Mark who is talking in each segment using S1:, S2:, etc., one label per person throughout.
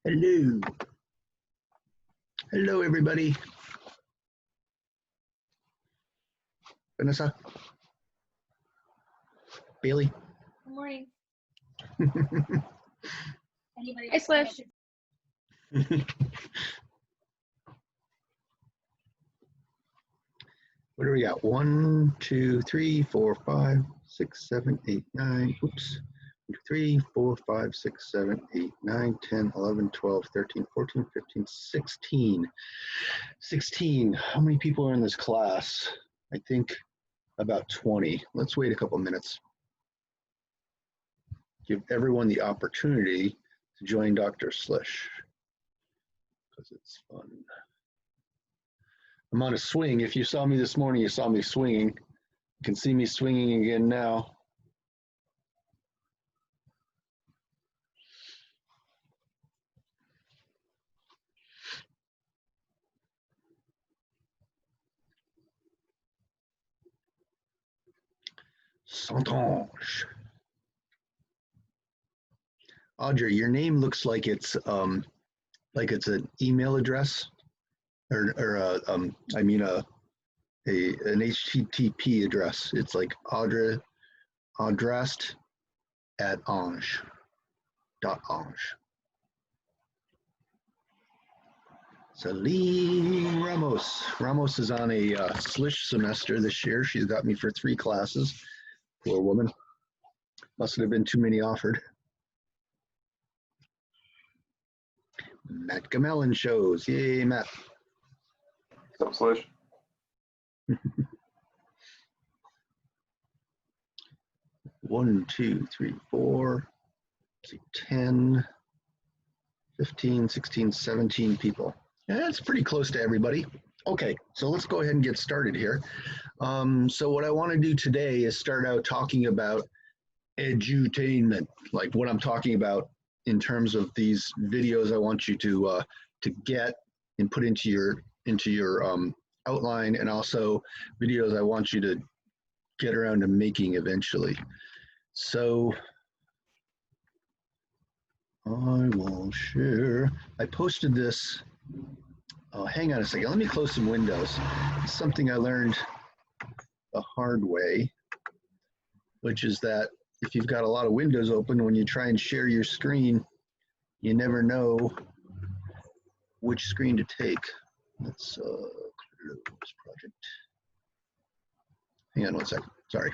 S1: Hello. Hello, everybody. Vanessa? Bailey?
S2: Good morning. Anybody?
S3: Hi, Swish.
S1: What do we got? 1, 2, 3, 4, 5, 6, 7, 8, 9. Oops. 3, 4, 5, 6, 7, 8, 9, 10, 11, 12, 13, 14, 15, 16. 16. How many people are in this class? I think about 20. Let's wait a couple minutes. Give everyone the opportunity to join Dr. Slish because it's fun. I'm on a swing. If you saw me this morning, you saw me swinging. You can see me swinging again now. Santange. Audrey, your name looks like it's an email address, or an HTTP address. It's like Audrey addressed at Ange. Celine Ramos. Ramos is on a Slish semester this year. She's got me for 3 classes. Poor woman. Must have been too many offered. Matt Gamelin shows. Yay, Matt.
S4: What's up, Slish?
S1: 1, 2, 3, 4, 10, 15, 16, 17 people. Yeah, that's pretty close to everybody. Okay, so let's go ahead and get started here. So what I want to do today is start out talking about edutainment, like what I'm talking about in terms of these videos I want you to get and put into your outline, and also videos I want you to get around to making eventually. So I will share. I posted this. Oh, hang on a second. Let me close some windows. It's something I learned the hard way, which is that if you've got a lot of windows open, when you try and share your screen, you never know which screen to take. Let's clear this project. Hang on one second. Sorry.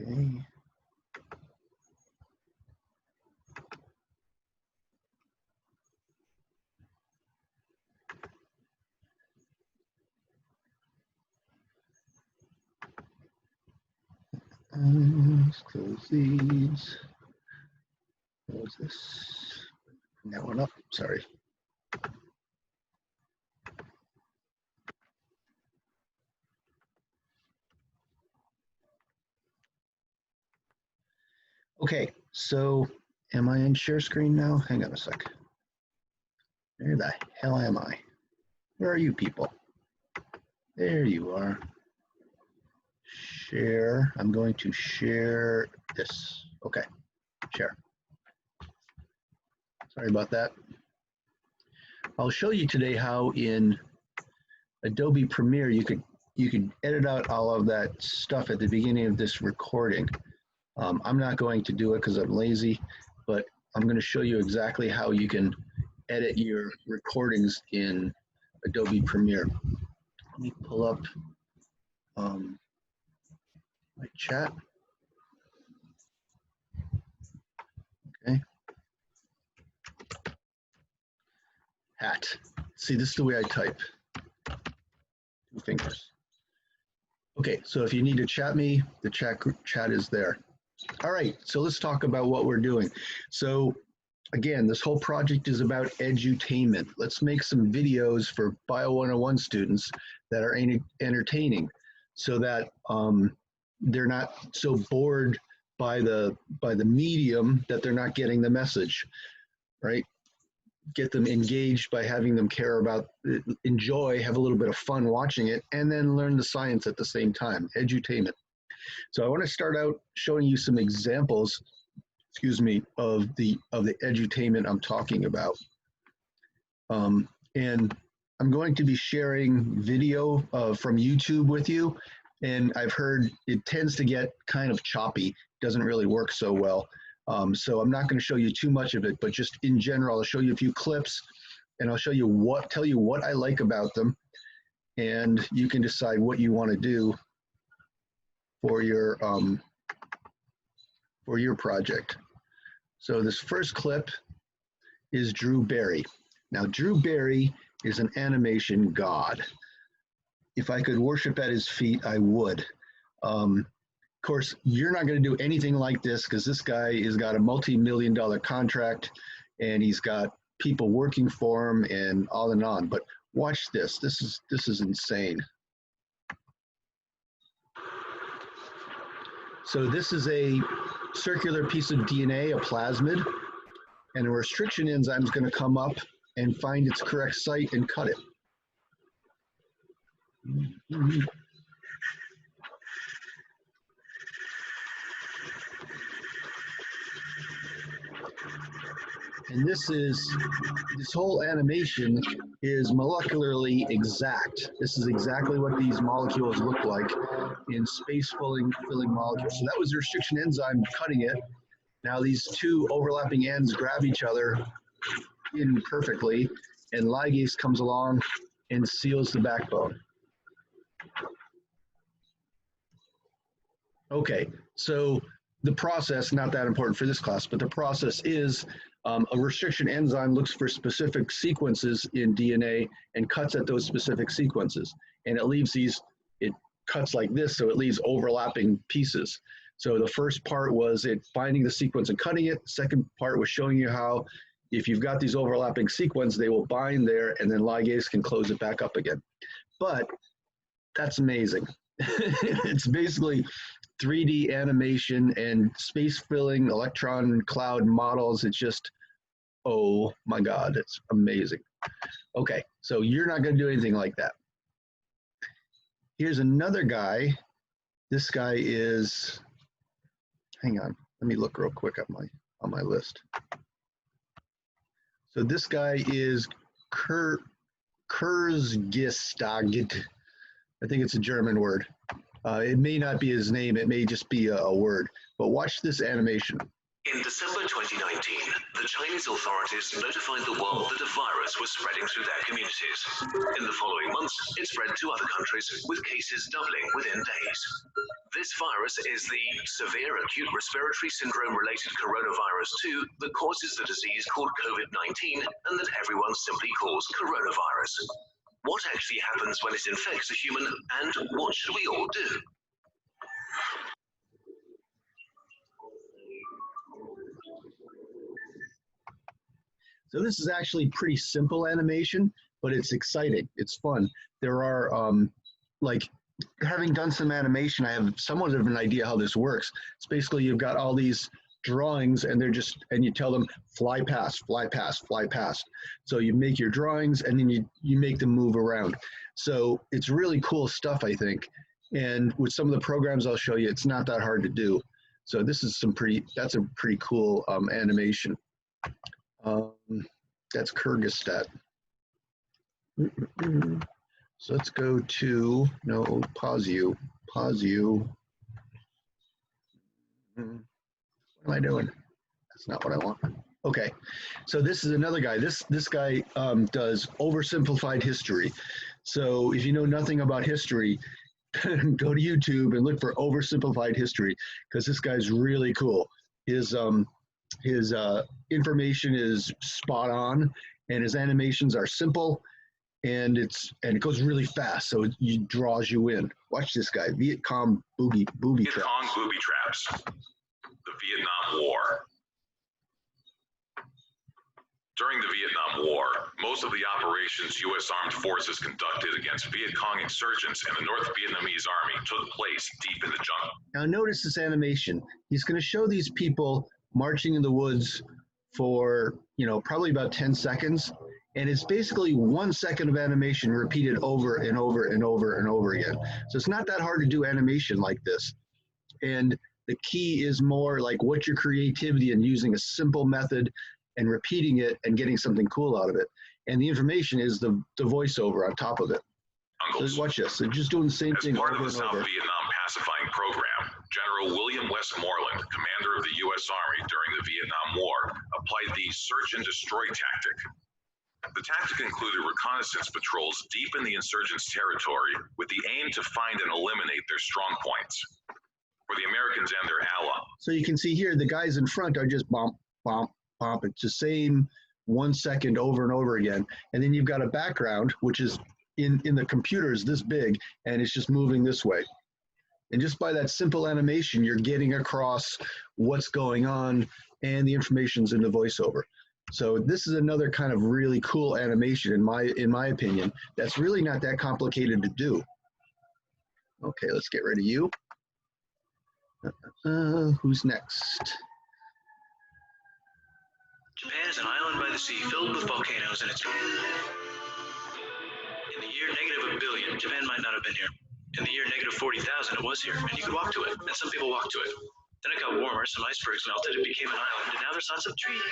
S1: Okay. Let's close these. Close this. Bring that one up. Sorry. Okay, so am I in share screen now? Hang on a sec. Where the hell am I? Where are you people? There you are. Share. I'm going to share this. Okay, share. Sorry about that. I'll show you today how in Adobe Premiere you could edit out all of that stuff at the beginning of this recording. I'm not going to do it because I'm lazy, but I'm going to show you exactly how you can edit your recordings in Adobe Premiere. Let me pull up my chat. Okay. Hat. See, this is the way I type. 2 fingers. Okay, so if you need to chat me, the chat is there. All right, so let's talk about what we're doing. So again, this whole project is about edutainment. Let's make some videos for Bio 101 students that are entertaining so that they're not so bored by the medium that they're not getting the message, right? get them engaged by having them care about, enjoy, have a little bit of fun watching it, and then learn the science at the same time, edutainment. So I want to start out showing you some examples, excuse me, of the edutainment I'm talking about. And I'm going to be sharing video from YouTube with you, and I've heard it tends to get kind of choppy, doesn't really work so well. So I'm not going to show you too much of it, but just in general, I'll show you a few clips, and I'll show you tell you what I like about them, and you can decide what you want to do for your project. So this first clip is Drew Barry. Now, Drew Barry is an animation god. If I could worship at his feet, I would. Of course, you're not going to do anything like this because this guy has got a multi-million-dollar contract and he's got people working for him and on and on. But watch this. This is insane. So this is a circular piece of DNA, a plasmid, and a restriction enzyme is going to come up and find its correct site and cut it. And this whole animation is molecularly exact. This is exactly what these molecules look like in space filling molecules. So that was the restriction enzyme cutting it. Now these two overlapping ends grab each other in perfectly, and ligase comes along and seals the backbone. Okay, so the process, not that important for this class, but the process is a restriction enzyme looks for specific sequences in DNA and cuts at those specific sequences. And it leaves it cuts like this, so it leaves overlapping pieces. So the first part was it finding the sequence and cutting it. Second part was showing you how if you've got these overlapping sequences, they will bind there and then ligase can close it back up again. But that's amazing. It's basically 3D animation and space filling electron cloud models. It's just, oh my God, it's amazing. Okay, so you're not going to do anything like that. Here's another guy. This guy is, hang on, let me look real quick on my list. So this guy is Kurzgesagt. I think it's a German word. It may not be his name, it may just be a word, but watch this animation.
S2: In December 2019, the Chinese authorities notified the world that a virus was spreading through their communities. In the following months, it spread to other countries, with cases doubling within days. This virus is the severe acute respiratory syndrome-related coronavirus 2 that causes the disease called COVID-19 and that everyone simply calls coronavirus. What actually happens when it infects a human, and what should we all do?
S1: So this is actually pretty simple animation, but it's exciting. It's fun. There are, like, having done some animation, I have somewhat of an idea how this works. It's basically you've got all these drawings and and you tell them fly past, fly past, fly past. So you make your drawings and then you make them move around. So it's really cool stuff, I think. And with some of the programs I'll show you, it's not that hard to do. So this is that's a pretty cool animation. That's Kyrgyzstan. So let's go to, no, pause you. What am I doing? That's not what I want. Okay, so this is another guy. This guy does oversimplified history. So if you know nothing about history, go to YouTube and look for oversimplified history, because this guy's really cool. His information is spot on, and his animations are simple, and it goes really fast, so it draws you in. Watch this guy, Viet Cong booby traps.
S2: Viet Cong booby traps. The Vietnam War. During the Vietnam War, most of the operations U.S. Armed Forces conducted against Viet Cong insurgents and the North Vietnamese Army took place deep in the jungle.
S1: Now notice this animation. He's going to show these people marching in the woods for, probably about 10 seconds. And it's basically 1 second of animation repeated over and over and over and over again. So it's not that hard to do animation like this. And the key is more like what's your creativity and using a simple method and repeating it and getting something cool out of it. And the information is the voiceover on top of it. So watch this. They're just doing the same thing
S3: As part
S1: over
S3: of the
S1: and
S3: South
S1: over.
S3: Vietnam pacifying program, General William Westmoreland, commander of the U.S. Army during the Vietnam War, applied the search and destroy tactic. The tactic included reconnaissance patrols deep in the insurgents' territory with the aim to find and eliminate their strong points. For the Americans and their allies.
S1: So you can see here, the guys in front are just bump, bump, bump. It's the same 1 second over and over again. And then you've got a background, which is in the computer is this big, and it's just moving this way. And just by that simple animation, you're getting across what's going on and the information's in the voiceover. So this is another kind of really cool animation in my opinion, that's really not that complicated to do. Okay, let's get rid of you. Who's next?
S5: Japan is an island by the sea filled with volcanoes, and it's in the year -1 billion. Japan might not have been here. In the year -40,000, it was here, and you could walk to it, and some people walked to it. Then it got warmer, some icebergs melted, it became an island, and now there's lots of trees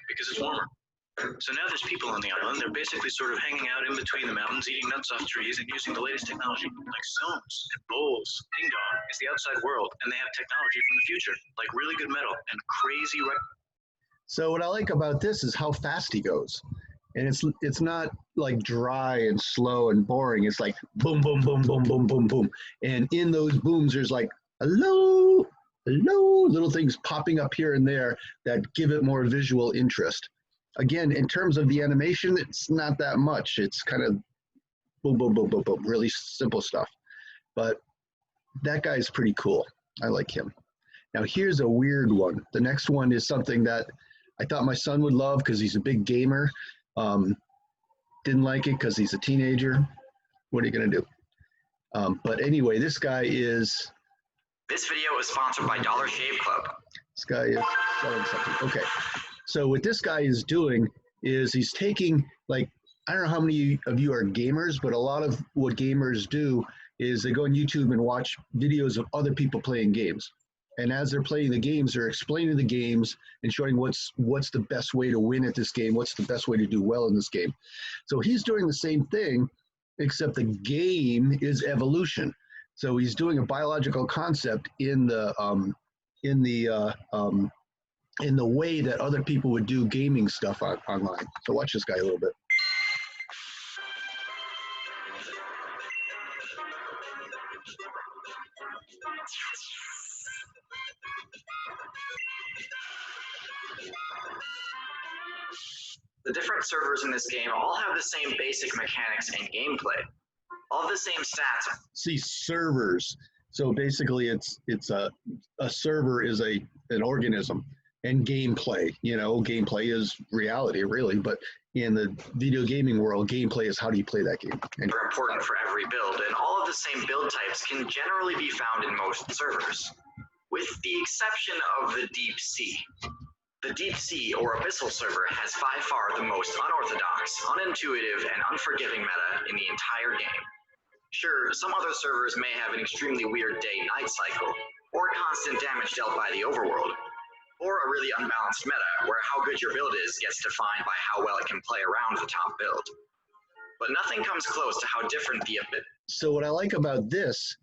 S5: because it's warmer. So now there's people on the island. They're basically sort of hanging out in between the mountains, eating nuts off trees and using the latest technology, like stones and bowls. Ding dong is the outside world, and they have technology from the future, like really good metal and crazy.
S1: So what I like about this is how fast he goes. And it's not like dry and slow and boring. It's like boom, boom, boom, boom, boom, boom, boom. And in those booms, there's like, hello, hello, little things popping up here and there that give it more visual interest. Again, in terms of the animation, it's not that much. It's kind of boom, boom, boom, boom, boom, really simple stuff. But that guy's pretty cool. I like him. Now here's a weird one. The next one is something that I thought my son would love because he's a big gamer. Didn't like it because he's a teenager. What are you gonna do? But anyway, this guy is.
S6: This video is sponsored by Dollar Shave Club.
S1: This guy is selling something. Okay, so what this guy is doing is he's taking, like, I don't know how many of you are gamers, but a lot of what gamers do is they go on YouTube and watch videos of other people playing games. And as they're playing the games, they're explaining the games and showing what's the best way to win at this game, what's the best way to do well in this game. So he's doing the same thing, except the game is evolution. So he's doing a biological concept in the way that other people would do gaming stuff online. So watch this guy a little bit.
S6: The different servers in this game all have the same basic mechanics and gameplay. All have the same stats.
S1: See, servers. So basically it's a server is an organism, and gameplay, gameplay is reality really, but in the video gaming world, gameplay is how do you play that game. And
S6: are important for every build, and all of the same build types can generally be found in most servers, with the exception of the deep sea. The deep sea or abyssal server has by far the most unorthodox, unintuitive, and unforgiving meta in the entire game. Sure, some other servers may have an extremely weird day-night cycle, or constant damage dealt by the overworld, or a really unbalanced meta where how good your build is gets defined by how well it can play around the top build. But nothing comes close to how different the abyss.
S1: So what I like about this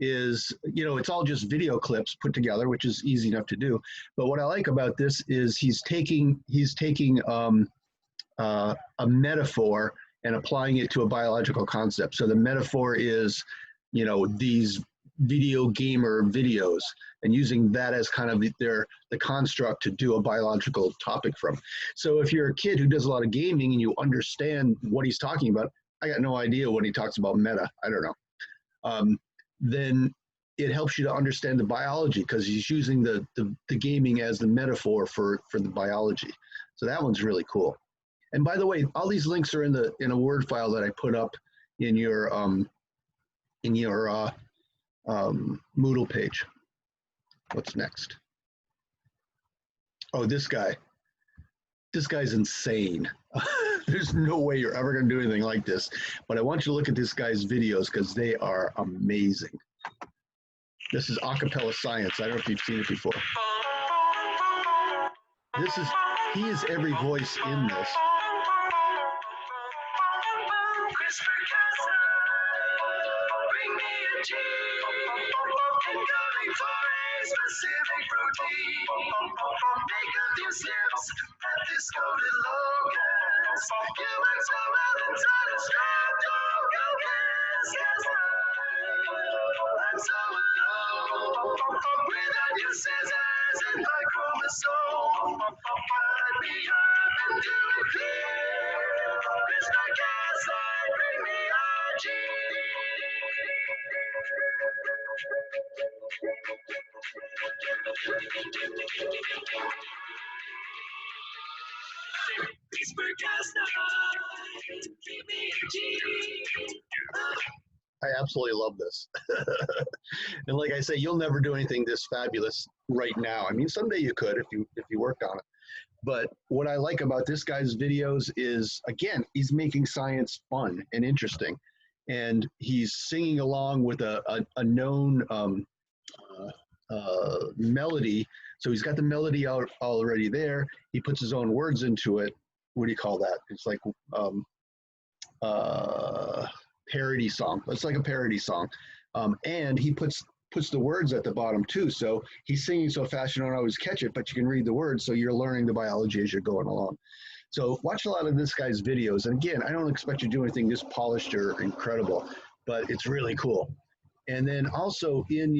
S1: is, it's all just video clips put together, which is easy enough to do. But what I like about this is he's taking a metaphor and applying it to a biological concept. So the metaphor is, these video gamer videos, and using that as kind of the construct to do a biological topic from. So if you're a kid who does a lot of gaming and you understand what he's talking about, I got no idea when he talks about meta, I don't know. Then it helps you to understand the biology because he's using the gaming as the metaphor for the biology. So that one's really cool. And by the way, all these links are in a Word file that I put up in your Moodle page. What's next? Oh, this guy. this guy's insane. There's no way you're ever going to do anything like this. But I want you to look at this guy's videos because they are amazing. This is acapella science. I don't know if you've seen it before. He is every voice in this.
S2: Bring me a tea, and going for a specific routine. Make up your slips at this golden locus. You work so well inside a strap, I'm so alone. Without your scissors and my chromosome, cut me up and do it clear. Mr. Gaslight, bring me RG.
S1: I absolutely love this. And like I say, you'll never do anything this fabulous right now. I mean, someday you could if you worked on it. But what I like about this guy's videos is, again, he's making science fun and interesting. And he's singing along with a known melody. So he's got the melody out already there. He puts his own words into it. What do you call that? It's like parody song. It's like a parody song. And he puts the words at the bottom too. So he's singing so fast you don't always catch it, but you can read the words, so you're learning the biology as you're going along. So watch a lot of this guy's videos. And again, I don't expect you to do anything this polished or incredible, but it's really cool. And then also in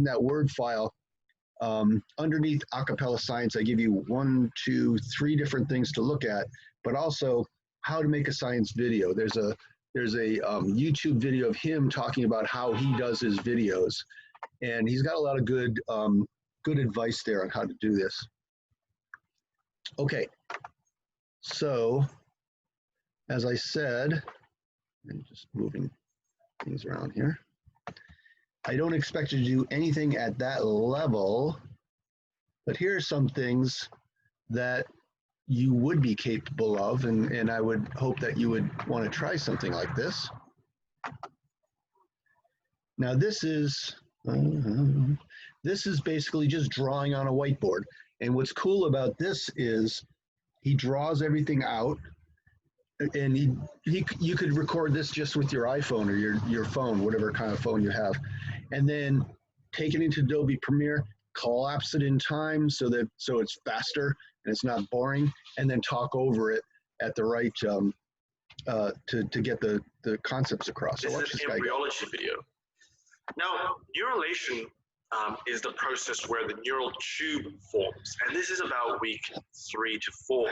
S1: that Word file, underneath acapella science, I give you 1, 2, 3 different things to look at, but also how to make a science video. There's a YouTube video of him talking about how he does his videos, and he's got a lot of good advice there on how to do this. Okay, so as I said, I'm just moving things around here. I don't expect you to do anything at that level, but here are some things that you would be capable of, and I would hope that you would want to try something like this. Now this is basically just drawing on a whiteboard. And what's cool about this is he draws everything out, and you could record this just with your iPhone or your phone, whatever kind of phone you have, and then take it into Adobe Premiere, collapse it in time so it's faster and it's not boring, and then talk over it at the right to get the concepts across.
S7: This is an embryology video. Now, neurulation is the process where the neural tube forms, and this is about week 3 to 4.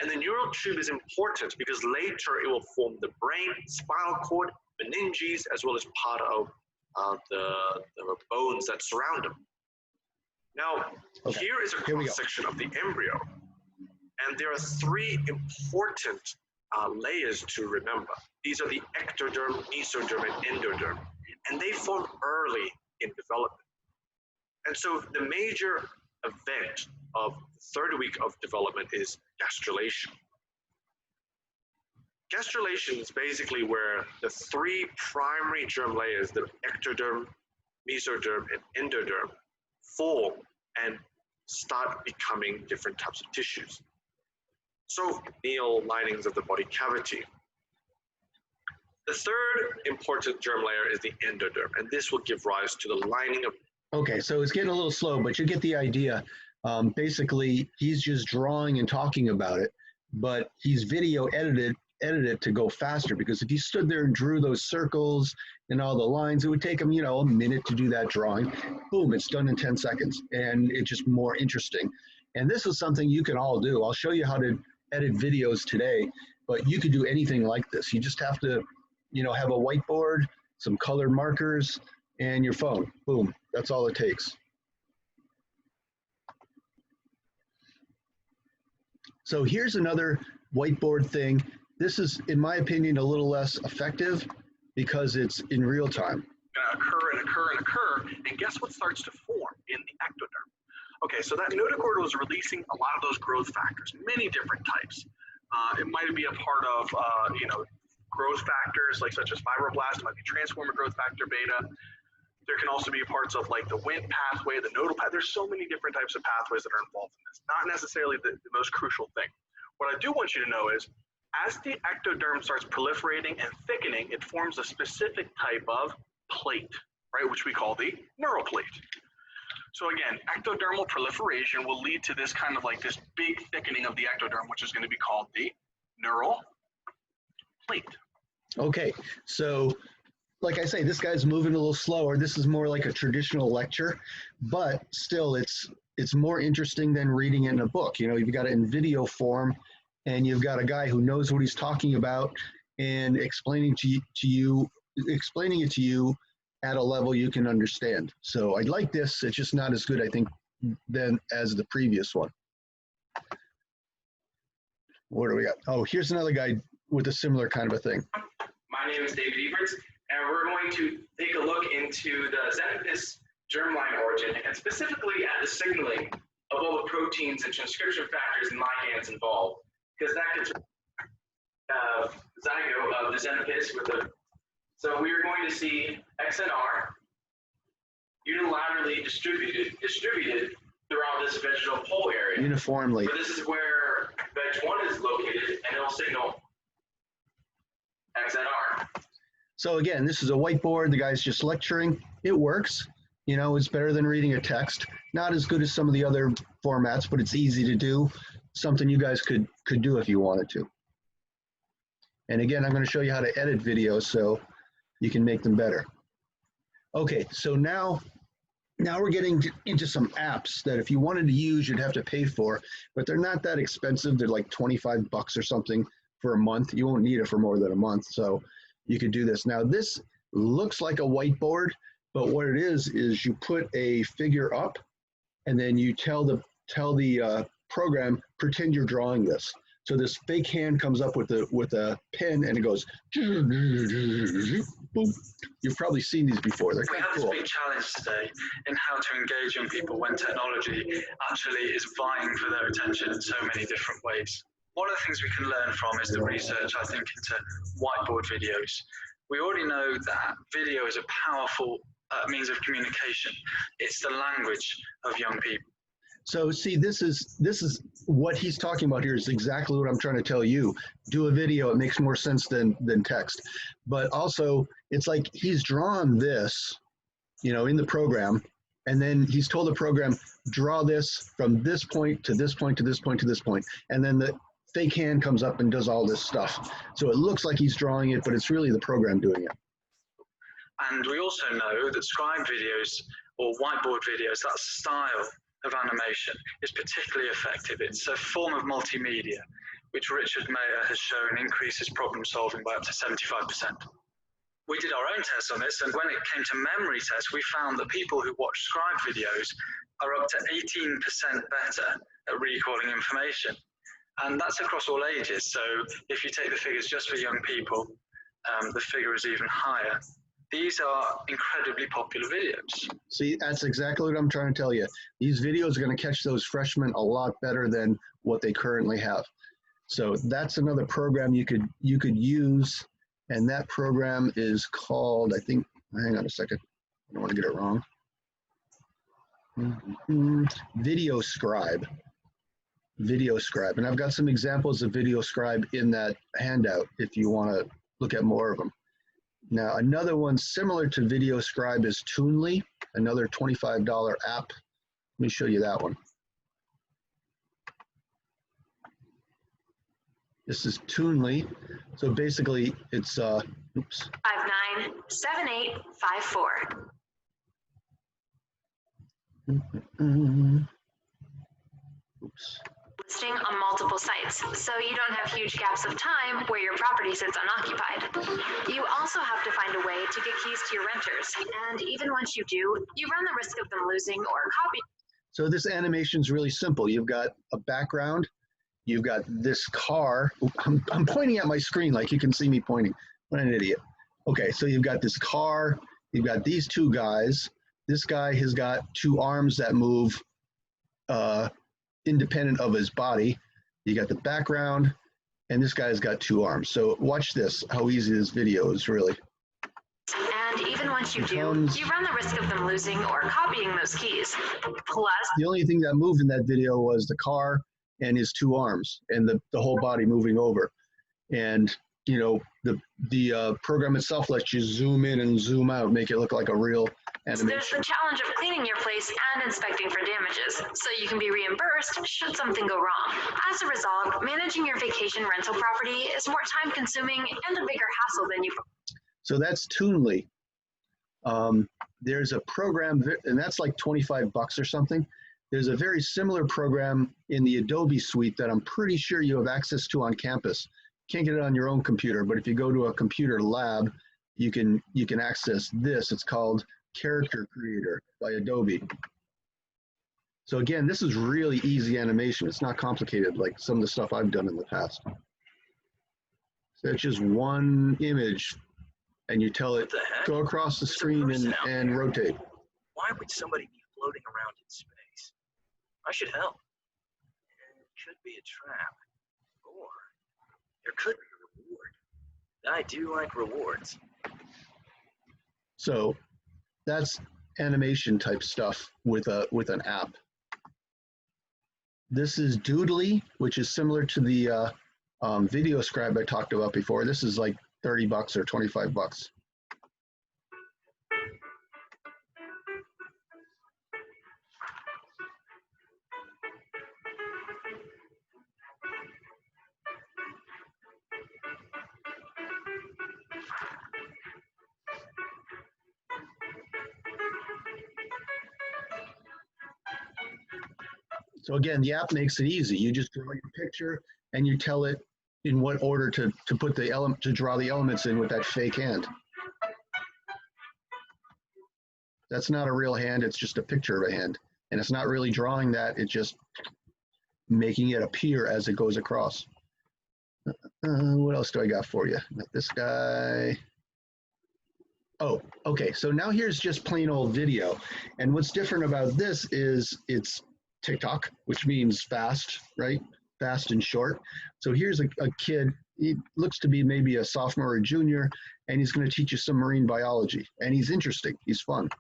S7: And the neural tube is important because later it will form the brain, spinal cord, meninges, as well as part of the bones that surround them. Now, here is a cross-section of the embryo, and there are 3 important layers to remember. These are the ectoderm, mesoderm, and endoderm, and they form early in development. And so the major event of the 3rd week of development is gastrulation. Gastrulation is basically where the 3 primary germ layers, the ectoderm, mesoderm, and endoderm, form and start becoming different types of tissues. So, neal linings of the body cavity. The 3rd important germ layer is the endoderm, and this will give rise to the lining of.
S1: Okay, so it's getting a little slow, but you get the idea. Basically, he's just drawing and talking about it, but he's video edited to go faster, because if you stood there and drew those circles and all the lines, it would take him, a minute to do that drawing. Boom, it's done in 10 seconds, and it's just more interesting. And this is something you can all do. I'll show you how to edit videos today, but you could do anything like this. You just have to, have a whiteboard, some colored markers, and your phone. Boom, that's all it takes. So here's another whiteboard thing. This is, in my opinion, a little less effective because it's in real time.
S7: Occur and occur and occur, and guess what starts to form in the ectoderm? Okay, Okay, so that notochord was releasing a lot of those growth factors, many different types. It might be a part of, growth factors like such as fibroblast. It might be transformer growth factor beta. There can also be parts of like the Wnt pathway, the nodal path. There's so many different types of pathways that are involved in this. Not necessarily the most crucial thing. What I do want you to know is, as the ectoderm starts proliferating and thickening, it forms a specific type of plate, right, which we call the neural plate. So again, ectodermal proliferation will lead to this kind of like this big thickening of the ectoderm, which is going to be called the neural plate.
S1: Okay, so like I say, this guy's moving a little slower. This is more like a traditional lecture, but still it's more interesting than reading it in a book. You know, you've got it in video form, and you've got a guy who knows what he's talking about and explaining it to you at a level you can understand. So I like this. It's just not as good, I think, as the previous one. What do we got? Oh, here's another guy with a similar kind of a thing.
S8: My name is David Everts, and we're going to take a look into the Xenopus germline origin, and specifically at the signaling of all the proteins and transcription factors and ligands involved, because that gets zygote of the Xenopus with the. So we are going to see XNR unilaterally distributed throughout this vegetal pole area.
S1: Uniformly.
S8: So this is where veg1 is located, and it will signal XNR.
S1: So again, this is a whiteboard. The guy's just lecturing. It works. You know, it's better than reading a text. Not as good as some of the other formats, but it's easy to do. Something you guys could do if you wanted to. And again, I'm going to show you how to edit videos so you can make them better. Okay, so now we're getting into some apps that if you wanted to use, you'd have to pay for, but they're not that expensive. They're like 25 bucks or something for a month. You won't need it for more than a month, so you could do this. Now this looks like a whiteboard, but what it is you put a figure up, and then you tell the program, pretend you're drawing this. So this fake hand comes up with a pen, and it goes. Boom. You've probably seen these before. They're
S5: We
S1: kind
S5: have
S1: of
S5: this
S1: cool.
S5: big challenge today in how to engage young people when technology actually is vying for their attention in so many different ways. One of the things we can learn from is the research, I think, into whiteboard videos. We already know that video is a powerful means of communication. It's the language of young people.
S1: So see, this is what he's talking about here is exactly what I'm trying to tell you. Do a video, it makes more sense than text. But also, it's like he's drawn this, you know, in the program, and then he's told the program, draw this from this point to this point to this point to this point. And then the fake hand comes up and does all this stuff. So it looks like he's drawing it, but it's really the program doing it.
S5: And we also know that scribe videos or whiteboard videos, that style of animation is particularly effective. It's a form of multimedia, which Richard Mayer has shown increases problem solving by up to 75%. We did our own tests on this, and when it came to memory tests, we found that people who watch scribe videos are up to 18% better at recalling information. And that's across all ages. So if you take the figures just for young people, the figure is even higher. These are incredibly popular videos.
S1: See, that's exactly what I'm trying to tell you. These videos are going to catch those freshmen a lot better than what they currently have. So that's another program you could use, and that program is called, I think, hang on a second, I don't want to get it wrong. Video Scribe. Video Scribe, and I've got some examples of Video Scribe in that handout if you want to look at more of them. Now, another one similar to Video Scribe is Toonly, another $25 app. Let me show you that one. This is Toonly. So basically, it's, oops.
S9: 597854.
S1: Oops.
S9: Listing on multiple sites, so you don't have huge gaps of time where your property sits unoccupied. You also have to find a way to get keys to your renters, and even once you do, you run the risk of them losing or copying.
S1: So this animation is really simple. You've got a background, you've got this car. I'm pointing at my screen like you can see me pointing. What an idiot. Okay, so you've got this car, you've got these two guys. This guy has got two arms that move independent of his body. You got the background, and this guy's got 2 arms. So watch this, how easy this video is really.
S9: And even once you do, you run the risk of them losing or copying those keys. Plus,
S1: The only thing that moved in that video was the car and his 2 arms and the whole body moving over. And you know, the program itself lets you zoom in and zoom out, make it look like a real
S9: there's
S1: animation.
S9: the challenge of cleaning your place and inspecting for damages, so you can be reimbursed should something go wrong. As a result, managing your vacation rental property is more time consuming and a bigger hassle than you.
S1: So that's Toonly. There's a program, and that's like 25 bucks or something. There's a very similar program in the Adobe suite that I'm pretty sure you have access to on campus. Can't get it on your own computer, but if you go to a computer lab, you can access this. It's called Character Creator by Adobe. So again, this is really easy animation. It's not complicated like some of the stuff I've done in the past. So it's just one image, and you tell it, go across the screen and rotate.
S10: Why would somebody be floating around in space? I should help. It could be a trap. Or there could be a reward. I do like rewards.
S1: So that's animation type stuff with an app. This is Doodly, which is similar to the video scribe I talked about before. This is like 30 bucks or 25 bucks. So again, the app makes it easy. You just draw your picture and you tell it in what order to put the element, to draw the elements in with that fake hand. That's not a real hand, it's just a picture of a hand. And it's not really drawing that, it's just making it appear as it goes across. What else do I got for you? Got this guy. Oh, okay, so now here's just plain old video. And what's different about this is it's TikTok, which means fast, right? Fast and short. So here's a kid, he looks to be maybe a sophomore or junior, and he's going to teach you some marine biology. And he's interesting, he's fun.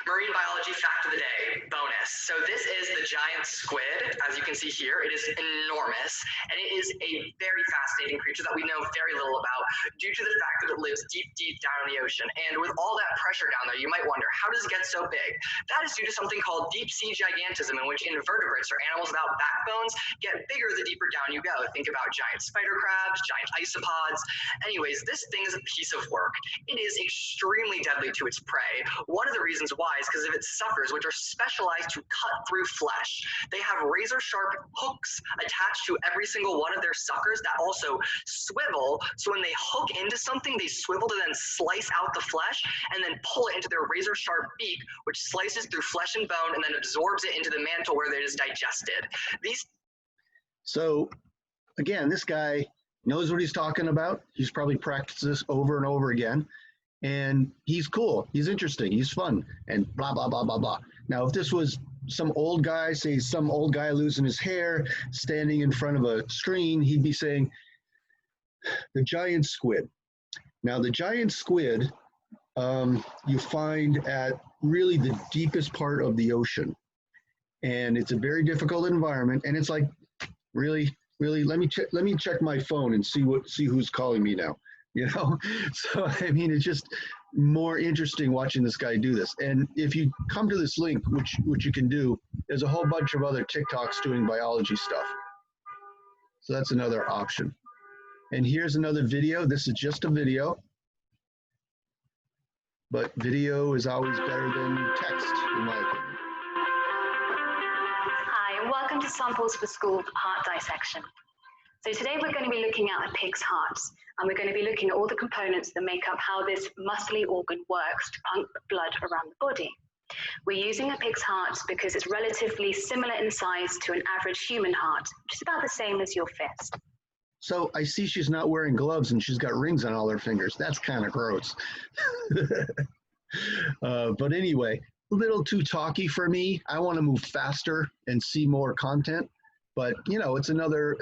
S6: Marine biology fact of the day, bonus. So this is the giant squid. As you can see here, it is enormous, and it is a very fascinating creature that we know very little about due to the fact that it lives deep, deep down in the ocean. And with all that pressure down there, you might wonder, how does it get so big? That is due to something called deep sea gigantism, in which invertebrates, or animals without backbones, get bigger the deeper down you go. Think about giant spider crabs, giant isopods. Anyways, this thing is a piece of work. It is extremely deadly to its prey. One of the reasons why is because of its suckers, which are specialized to cut through flesh. They have razor sharp hooks attached to every single one of their suckers that also swivel, so when they hook into something, they swivel to then slice out the flesh and then pull it into their razor sharp beak, which slices through flesh and bone and then absorbs it into the mantle where it is digested. So
S1: again, this guy knows what he's talking about. He's probably practiced this over and over again. And he's cool, he's interesting, he's fun, and blah, blah, blah, blah, blah. Now, if this was some old guy, say some old guy losing his hair, standing in front of a screen, he'd be saying, the giant squid. Now, the giant squid, you find at really the deepest part of the ocean. And it's a very difficult environment, and it's like, really, let me check my phone and see who's calling me now. You know, so I mean, it's just more interesting watching this guy do this. And if you come to this link, which you can do, there's a whole bunch of other TikToks doing biology stuff. So that's another option. And here's another video. This is just a video, but video is always better than text, in my opinion.
S11: Hi, and welcome to Samples for School Heart Dissection. So today we're going to be looking at a pig's heart, and we're going to be looking at all the components that make up how this muscly organ works to pump blood around the body. We're using a pig's heart because it's relatively similar in size to an average human heart, which is about the same as your fist.
S1: So I see she's not wearing gloves and she's got rings on all her fingers. That's kind of gross. But anyway, little too talky for me. I want to move faster and see more content, but you know, it's another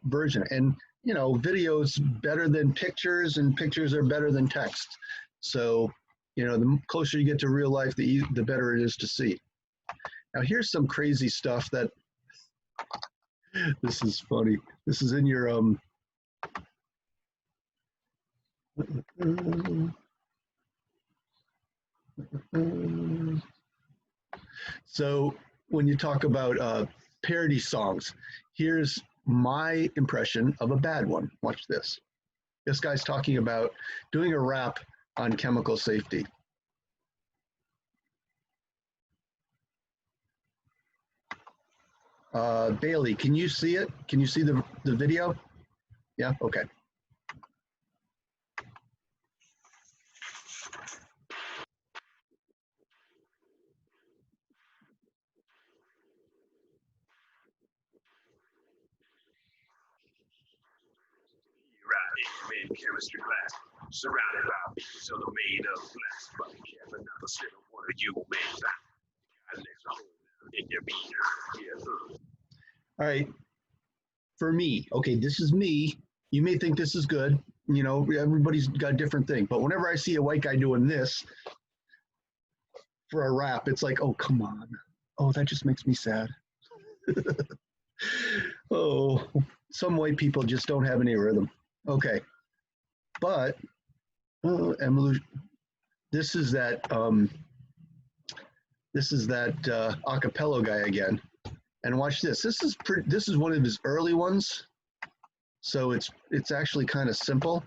S1: version. And you know, video's better than pictures, and pictures are better than text. So, you know, the closer you get to real life, the better it is to see. Now, here's some crazy stuff that. This is funny. This is in your So when you talk about parody songs, here's my impression of a bad one. Watch this. This guy's talking about doing a rap on chemical safety. Bailey, can you see it? Can you see the video? Yeah, okay.
S2: In chemistry class, surrounded by beams so they're made of glass. But have another sip of water, you man.
S1: All right. For me, okay, this is me. You may think this is good. You know, everybody's got a different thing. But whenever I see a white guy doing this for a rap, it's like, oh, come on. Oh, that just makes me sad. Oh, some white people just don't have any rhythm. Okay. But evolution. This is that acapella guy again. And watch this. This is one of his early ones. So it's actually kind of simple.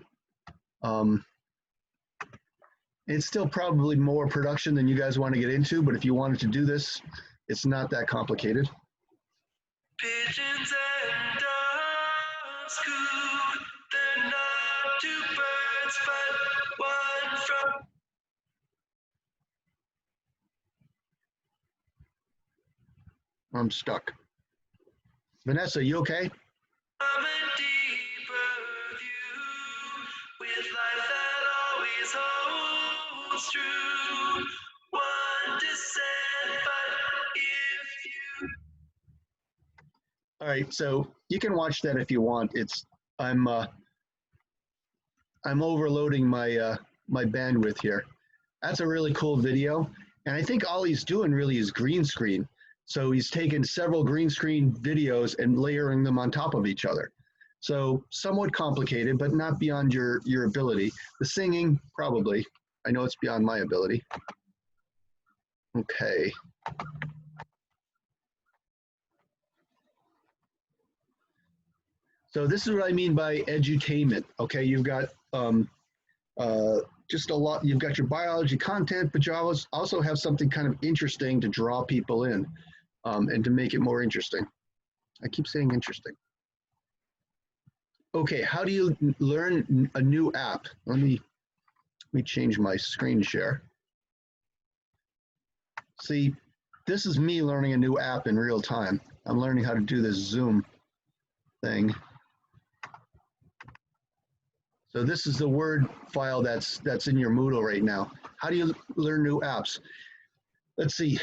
S1: It's still probably more production than you guys want to get into, but if you wanted to do this, it's not that complicated.
S2: Pigeons and doves coo, they're not two birds, but one from.
S1: I'm stuck. Vanessa, you okay?
S2: From a deeper view, with life that always holds true. One descent, but if you.
S1: All right, so you can watch that if you want. I'm overloading my my bandwidth here. That's a really cool video, and I think all he's doing really is green screen. So he's taken several green screen videos and layering them on top of each other. So somewhat complicated, but not beyond your ability. The singing, probably. I know it's beyond my ability. Okay. So this is what I mean by edutainment. Okay, you've got just a lot. You've got your biology content, but you also have something kind of interesting to draw people in, and to make it more interesting. I keep saying interesting. Okay, how do you learn a new app? Let me change my screen share. See, this is me learning a new app in real time. I'm learning how to do this Zoom thing. So this is the Word file that's in your Moodle right now. How do you learn new apps? Let's see.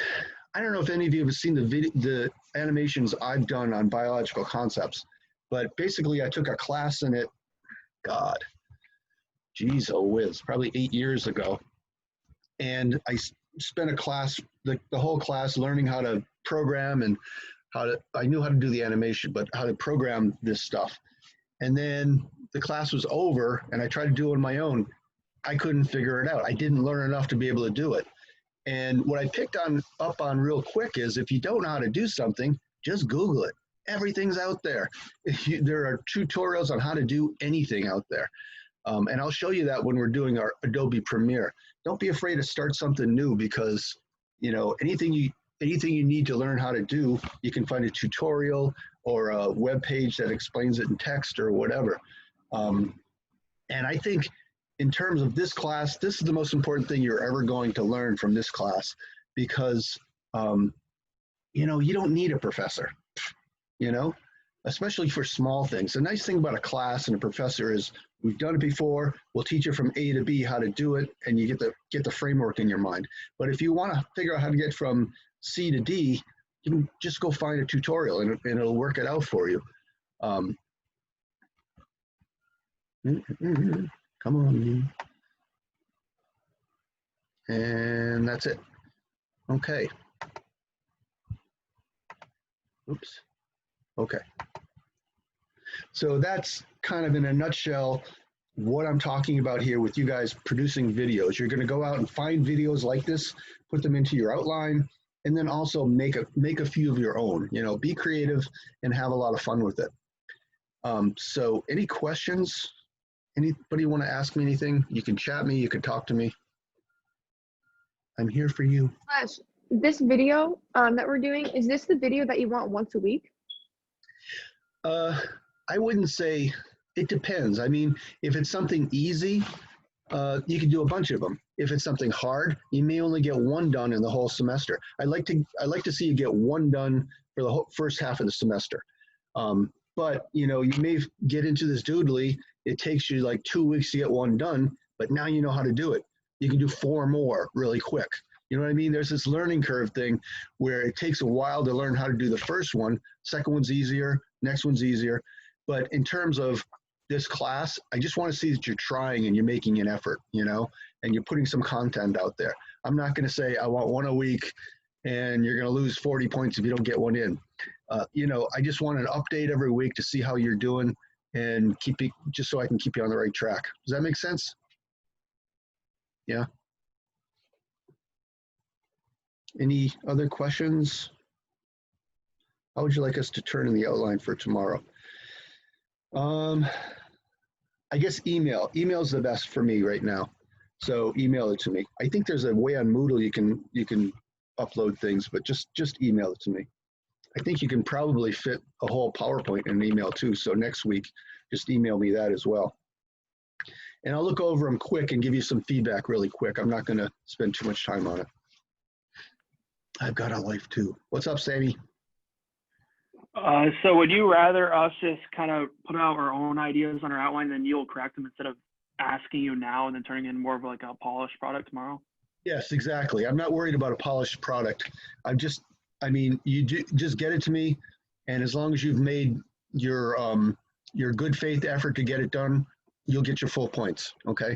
S1: I don't know if any of you have seen the animations I've done on biological concepts, but basically I took a class in it, God, geez, oh whiz, probably 8 years ago. And I spent a class, the whole class learning how to program and I knew how to do the animation, but how to program this stuff. And then the class was over and I tried to do it on my own. I couldn't figure it out. I didn't learn enough to be able to do it. And what I picked up on real quick is if you don't know how to do something, just Google it. Everything's out there. There are tutorials on how to do anything out there. And I'll show you that when we're doing our Adobe Premiere. Don't be afraid to start something new because, you know, anything you need to learn how to do, you can find a tutorial or a web page that explains it in text or whatever. And I think in terms of this class, this is the most important thing you're ever going to learn from this class because, you know, you don't need a professor, you know, especially for small things. The nice thing about a class and a professor is We've done it before. We'll teach you from A to B how to do it, and you get the framework in your mind. But if you want to figure out how to get from C to D, you can just go find a tutorial, and it'll work it out for you. Come on. And that's it. Okay. Oops. Okay. So that's kind of in a nutshell what I'm talking about here with you guys producing videos. You're going to go out and find videos like this, put them into your outline, and then also make a few of your own. You know, be creative and have a lot of fun with it. So any questions? Anybody want to ask me anything? You can chat me, you can talk to me. I'm here for you.
S12: This video that we're doing, is this the video that you want once a week?
S1: I wouldn't say, it depends. I mean, if it's something easy, you can do a bunch of them. If it's something hard, you may only get one done in the whole semester. I like to see you get one done for the whole first half of the semester. But you know, you may get into this doodly. It takes you like 2 weeks to get one done, but now you know how to do it. You can do 4 more really quick. You know what I mean? There's this learning curve thing where it takes a while to learn how to do the first one. Second one's easier, next one's easier. But in terms of this class, I just want to see that you're trying and you're making an effort, you know, and you're putting some content out there. I'm not going to say I want one a week and you're going to lose 40 points if you don't get one in. You know, I just want an update every week to see how you're doing and keep it, just so I can keep you on the right track. Does that make sense? Yeah. Any other questions? How would you like us to turn in the outline for tomorrow? I guess email. Email is the best for me right now. So email it to me. I think there's a way on Moodle you can upload things, but just email it to me. I think you can probably fit a whole PowerPoint in an email too. So next week, just email me that as well. And I'll look over them quick and give you some feedback really quick. I'm not going to spend too much time on it. I've got a life too. What's up, Sammy?
S13: So would you rather us just kind of put out our own ideas on our outline, then you'll correct them instead of asking you now and then turning in more of like a polished product tomorrow?
S1: Yes, exactly. I'm not worried about a polished product. I mean, just get it to me, and as long as you've made your good faith effort to get it done, you'll get your full points. Okay.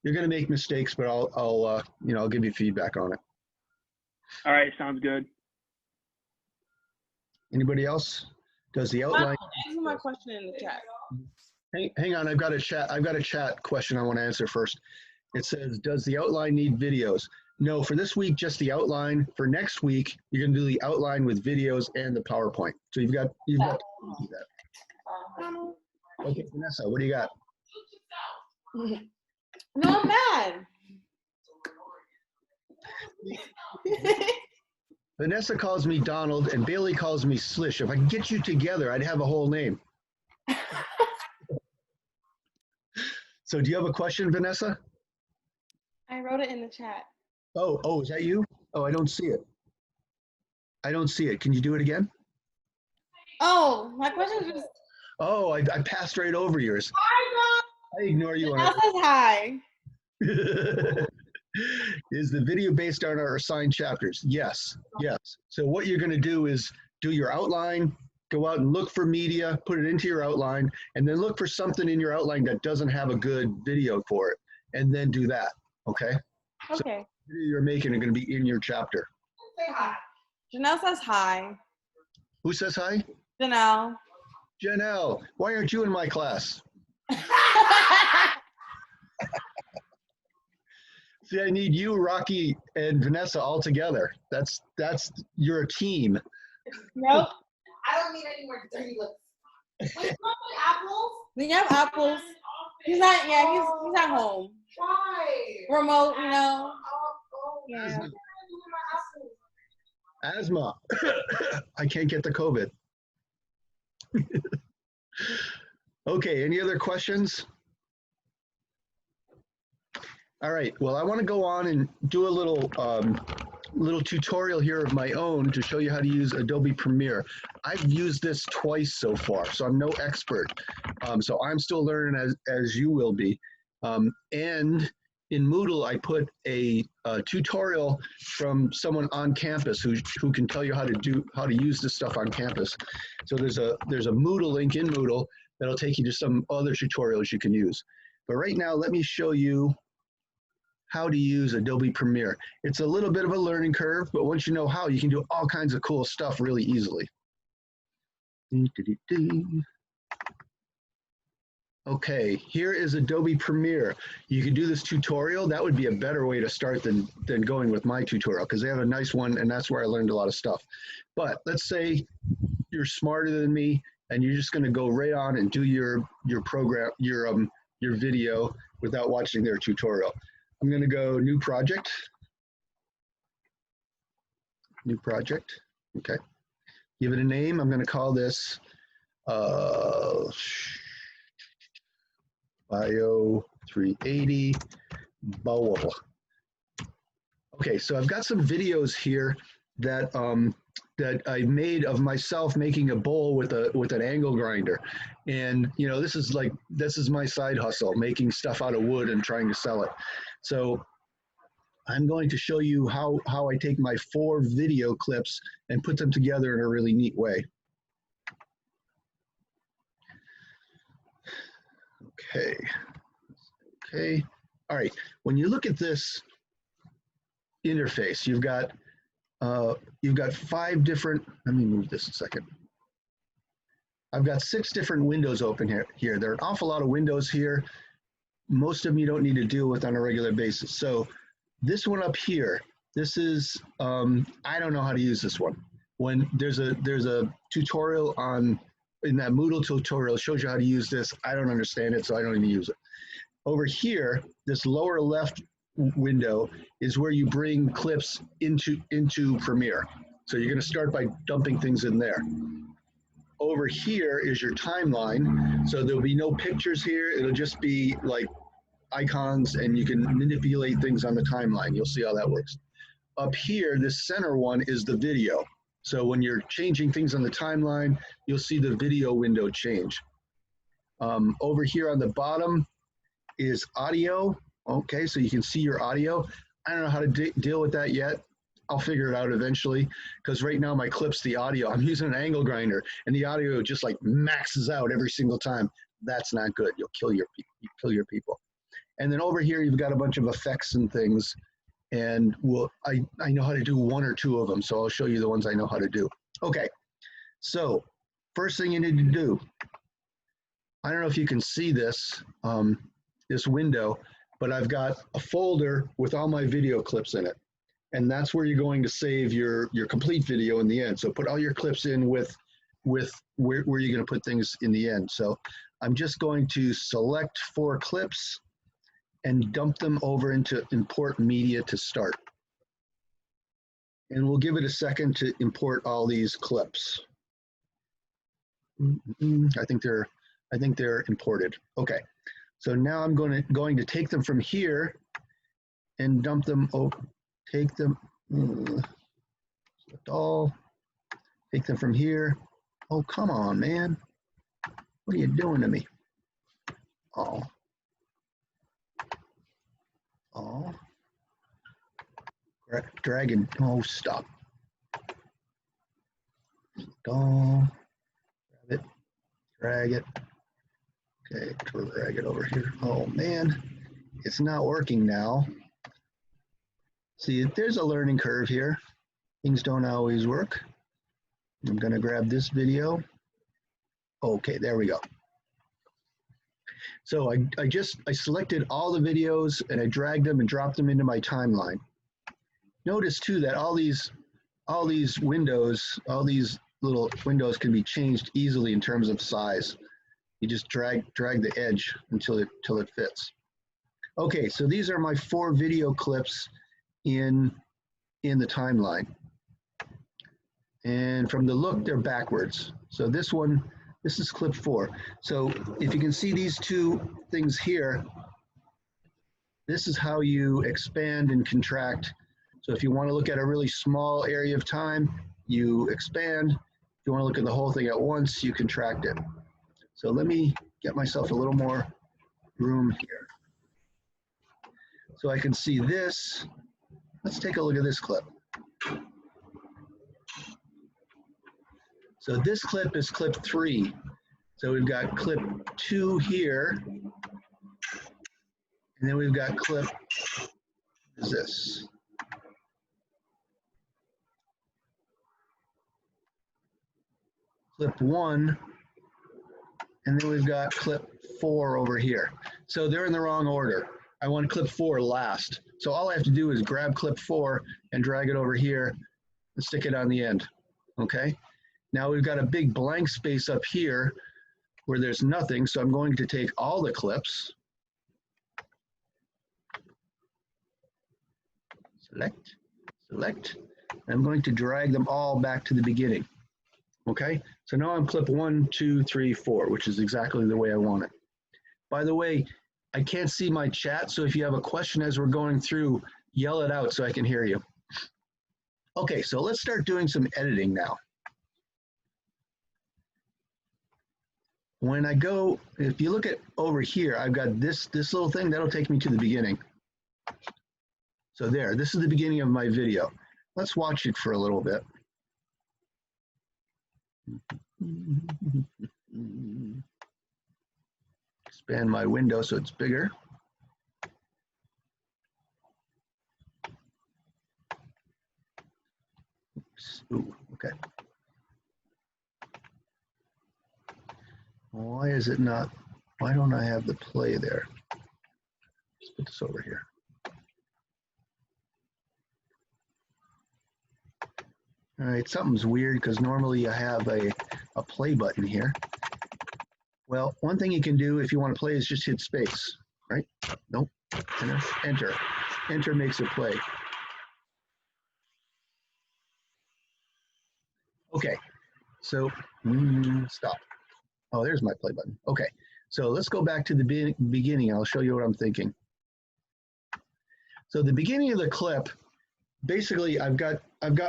S1: You're going to make mistakes, but I'll give you feedback on it.
S13: All right, sounds good.
S1: Anybody else? Does the outline?
S14: Answer my question in the chat.
S1: Hang on, I've got a chat question I want to answer first. It says, does the outline need videos? No, for this week, just the outline. For next week, you're going to do the outline with videos and the PowerPoint. So you've got to do that. Okay, Vanessa, what do you got?
S14: No, I'm mad.
S1: Vanessa calls me Donald and Bailey calls me Slish. If I could get you together, I'd have a whole name. So do you have a question, Vanessa?
S14: I wrote it in the chat.
S1: Oh, is that you? Oh, I don't see it. I don't see it. Can you do it again?
S14: Oh, my question was.
S1: Oh, I passed right over yours. I ignore you.
S14: That says hi.
S1: Is the video based on our assigned chapters? Yes, yes. So what you're going to do is do your outline, go out and look for media, put it into your outline, and then look for something in your outline that doesn't have a good video for it, and then do that, okay?
S14: Okay.
S1: So the video you're making are going to be in your chapter.
S14: Say hi. Janelle says hi.
S1: Who says hi?
S14: Janelle.
S1: Janelle, why aren't you in my class? See, I need you, Rocky, and Vanessa all together. You're a team.
S14: Nope. I don't need any more dirty looks. Wait, you want apples? We have apples. He's not. Yeah, he's at home. Why? Remote, you know. Yeah.
S1: Asthma. I can't get the COVID. Okay. Any other questions? All right, well, I want to go on and do a little little tutorial here of my own to show you how to use Adobe Premiere. I've used this twice so far, so I'm no expert. So I'm still learning as you will be. And in Moodle, I put a tutorial from someone on campus who can tell you how to use this stuff on campus. So there's a Moodle link in Moodle that'll take you to some other tutorials you can use. But right now, let me show you how to use Adobe Premiere. It's a little bit of a learning curve, but once you know how, you can do all kinds of cool stuff really easily. Okay, here is Adobe Premiere. You can do this tutorial. That would be a better way to start than going with my tutorial, because they have a nice one, and that's where I learned a lot of stuff. But let's say you're smarter than me, and you're just going to go right on and do your program, your video without watching their tutorial. I'm going to go new project. New project. Okay. Give it a name. I'm going to call this BIO380 bowl. Okay, so I've got some videos here that that I made of myself making a bowl with an angle grinder, and you know, this is my side hustle, making stuff out of wood and trying to sell it. So I'm going to show you how I take my 4 video clips and put them together in a really neat way. Okay. All right. When you look at this interface, you've got 5 different. Let me move this a second. I've got 6 different windows open here. There are an awful lot of windows here. Most of them you don't need to deal with on a regular basis. So this one up here, this is I don't know how to use this one. When there's a tutorial in that Moodle tutorial shows you how to use this. I don't understand it, so I don't even use it. Over here, this lower left window is where you bring clips into Premiere. So you're going to start by dumping things in there. Over here is your timeline. So there'll be no pictures here. It'll just be like icons, and you can manipulate things on the timeline. You'll see how that works. Up here, this center one is the video. So when you're changing things on the timeline, you'll see the video window change. Over here on the bottom is audio. Okay, so you can see your audio. I don't know how to deal with that yet. I'll figure it out eventually, because right now my clips, the audio, I'm using an angle grinder, and the audio just like maxes out every single time. That's not good. You'll kill your people. And then over here, you've got a bunch of effects and things. And I know how to do 1 or 2 of them, so I'll show you the ones I know how to do. Okay, so first thing you need to do, I don't know if you can see this, this window, but I've got a folder with all my video clips in it. And that's where you're going to save your complete video in the end. So put all your clips in with where you're going to put things in the end. So I'm just going to select 4 clips and dump them over into import media to start. And we'll give it a second to import all these clips. I think they're imported. Okay, so now I'm going to take them from here and dump them over. Take them, select all, take them from here. Oh, come on, man. What are you doing to me? Oh. Oh. Drag and, oh, stop. Oh, grab it, drag it. Okay, drag it over here. Oh, man, it's not working now. See, there's a learning curve here. Things don't always work. I'm going to grab this video. Okay, there we go. So I selected all the videos and I dragged them and dropped them into my timeline. Notice too that all these windows, all these little windows can be changed easily in terms of size. You just drag the edge until it fits. Okay, so these are my 4 video clips in the timeline. And from the look, they're backwards. So this is clip 4. So if you can see these 2 things here, this is how you expand and contract So if you want to look at a really small area of time, you expand. If you want to look at the whole thing at once, you contract it. So let me get myself a little more room here. So I can see this. Let's take a look at this clip. So this clip is clip 3. So we've got clip 2 here. And then we've got clip, what is this? Clip 1. And then we've got clip 4 over here. So they're in the wrong order. I want clip 4 last. So all I have to do is grab clip 4 and drag it over here and stick it on the end, okay? Now we've got a big blank space up here where there's nothing, so I'm going to take all the clips, select, and I'm going to drag them all back to the beginning, okay? So now I'm clip 1, 2, 3, 4, which is exactly the way I want it. By the way, I can't see my chat, so if you have a question as we're going through, yell it out so I can hear you. Okay, so let's start doing some editing now. When I go, if you look at over here, I've got this little thing, that'll take me to the beginning. So there, this is the beginning of my video. Let's watch it for a little bit. Expand my window so it's bigger. Oops. Ooh, okay. Why is it not, why don't I have the play there? Let's put this over here. All right, something's weird because normally I have a play button here. Well, one thing you can do if you want to play is just hit space, right? Nope, enter. Enter makes it play. Okay, so stop. Oh, there's my play button. Okay, so let's go back to the beginning. I'll show you what I'm thinking. So the beginning of the clip, basically I've got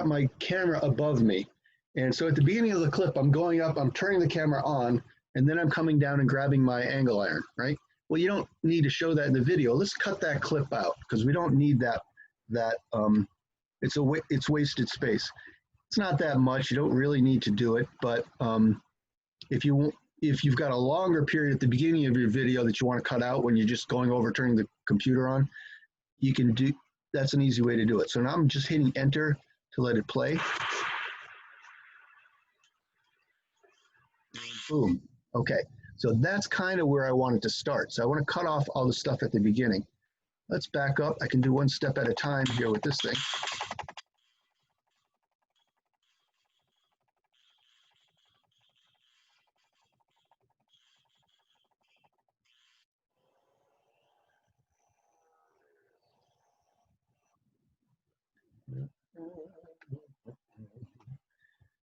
S1: my camera above me. And so at the beginning of the clip, I'm going up, I'm turning the camera on, and then I'm coming down and grabbing my angle iron, right? Well, you don't need to show that in the video. Let's cut that clip out because we don't need that. It's wasted space. It's not that much. You don't really need to do it, but if you've got a longer period at the beginning of your video that you want to cut out when you're just going over turning the computer on, you can do. That's an easy way to do it. So now I'm just hitting enter to let it play. Boom. Okay, so that's kind of where I want it to start. So I want to cut off all the stuff at the beginning. Let's back up. I can do one step at a time here with this thing.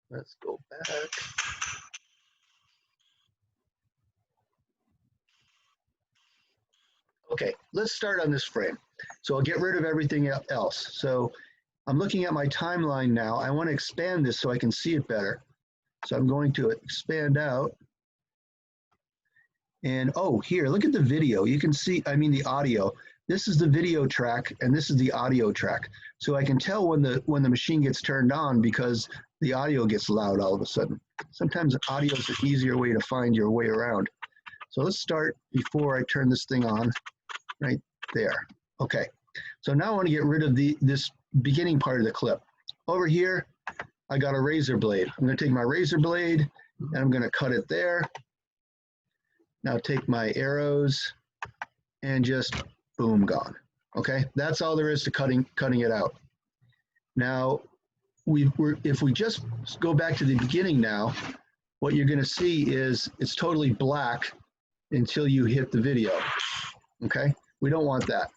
S1: Let's go back. Okay, let's start on this frame. So I'll get rid of everything else. So I'm looking at my timeline now. I want to expand this so I can see it better. So I'm going to expand out. And oh, here, look at the video. You can see, I mean the audio. This is the video track and this is the audio track. So I can tell when the machine gets turned on because the audio gets loud all of a sudden. Sometimes audio is an easier way to find your way around. So let's start before I turn this thing on, right there. Okay, so now I want to get rid of this beginning part of the clip. Over here, I got a razor blade. I'm going to take my razor blade and I'm going to cut it there. Now take my arrows and just boom, gone. Okay, that's all there is to cutting it out. Now, if we just go back to the beginning now, what you're going to see is it's totally black until you hit the video. Okay, we don't want that.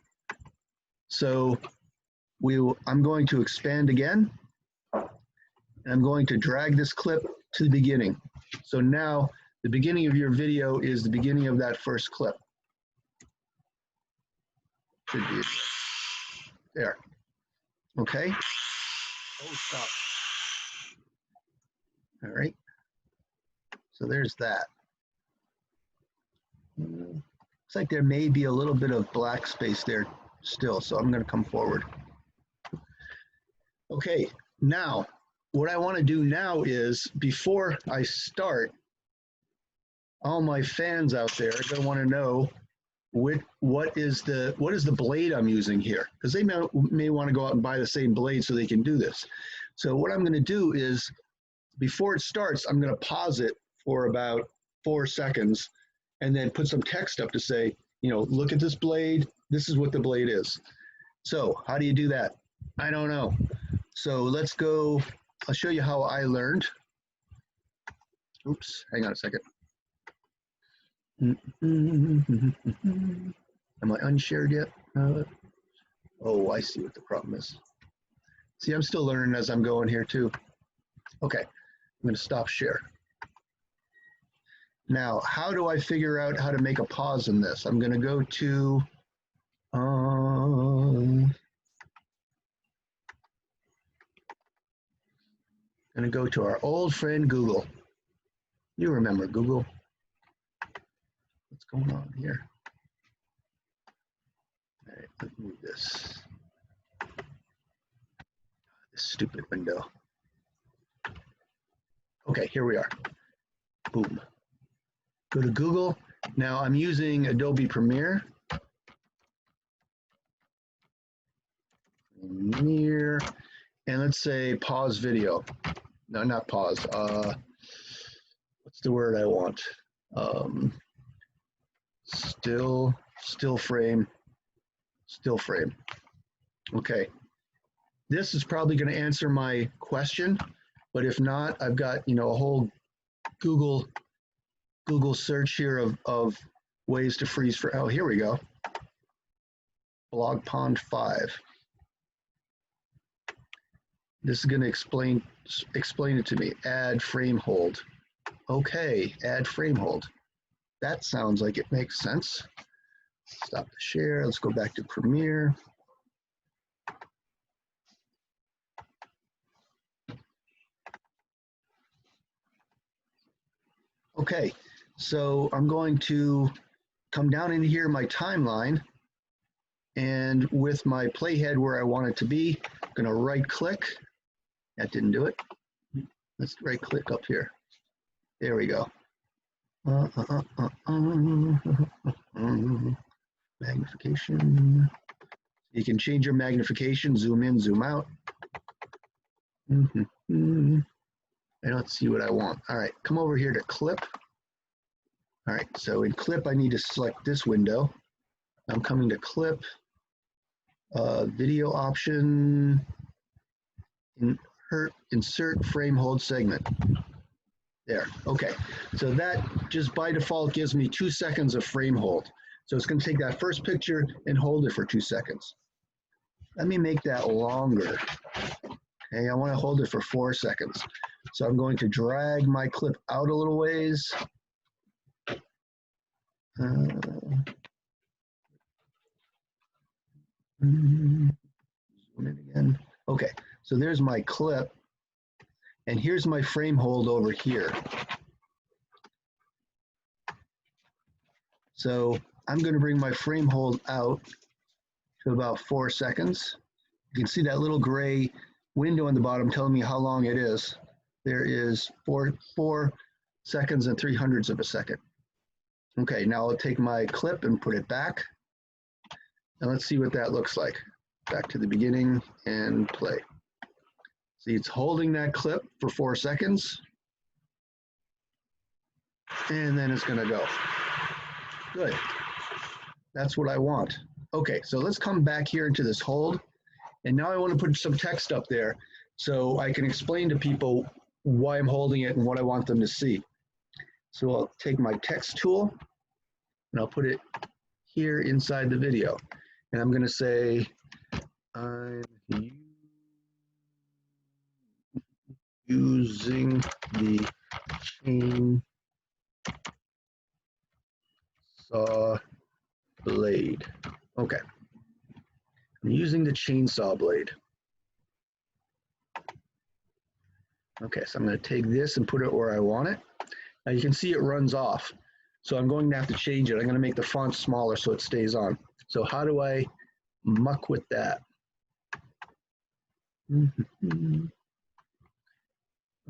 S1: So I'm going to expand again, and I'm going to drag this clip to the beginning. So now the beginning of your video is the beginning of that first clip. Should be there. Okay. Oh, stop. All right. So there's that. Looks like there may be a little bit of black space there still, so I'm going to come forward. Okay, now what I want to do now is, before I start, all my fans out there are going to want to know what is the blade I'm using here, because they may want to go out and buy the same blade so they can do this. So what I'm going to do is, before it starts, I'm going to pause it for about 4 seconds and then put some text up to say, you know, look at this blade. This is what the blade is. So how do you do that? I don't know. So let's go. I'll show you how I learned. Oops, hang on a second. Am I unshared yet? Oh, I see what the problem is. See, I'm still learning as I'm going here too. Okay, I'm going to stop share. Now, how do I figure out how to make a pause in this? I'm going to go to our old friend Google. You remember Google. What's going on here? All right, let's move this. This stupid window. Okay, here we are. Boom. Go to Google. Now I'm using Adobe Premiere. Premiere. And let's say pause video. No, not pause. What's the word I want? Still frame. Okay. This is probably going to answer my question, but if not, I've got, you know, a whole Google search here of ways to freeze for. Oh, here we go. Blog Pond 5. This is going to explain it to me. Add frame hold. Okay, add frame hold. That sounds like it makes sense. Stop the share. Let's go back to Premiere. Okay, so I'm going to come down in here, my timeline, and with my playhead where I want it to be, I'm going to right click. That didn't do it. Let's right click up here. There we go. Magnification. You can change your magnification, zoom in, zoom out. I don't see what I want. All right, come over here to clip. All right, so in clip, I need to select this window. I'm coming to clip, video option, insert frame hold segment. There, okay. So that just by default gives me 2 seconds of frame hold. So it's going to take that first picture and hold it for 2 seconds. Let me make that longer. Okay, I want to hold it for 4 seconds. So I'm going to drag my clip out a little ways. Zoom in again. Okay, so there's my clip. And here's my frame hold over here. So I'm going to bring my frame hold out to about 4 seconds. You can see that little gray window on the bottom telling me how long it is. There is 4 seconds and 3/100 of a second. Okay, now I'll take my clip and put it back. And let's see what that looks like. Back to the beginning and play. See, it's holding that clip for 4 seconds. And then it's going to go. Good. That's what I want. Okay, so let's come back here into this hold. And now I want to put some text up there so I can explain to people why I'm holding it and what I want them to see. So I'll take my text tool and I'll put it here inside the video. And I'm going to say, I'm using the chainsaw blade. Okay. I'm using the chainsaw blade. Okay, so I'm going to take this and put it where I want it. Now you can see it runs off. So I'm going to have to change it. I'm going to make the font smaller so it stays on. So how do I muck with that? I'm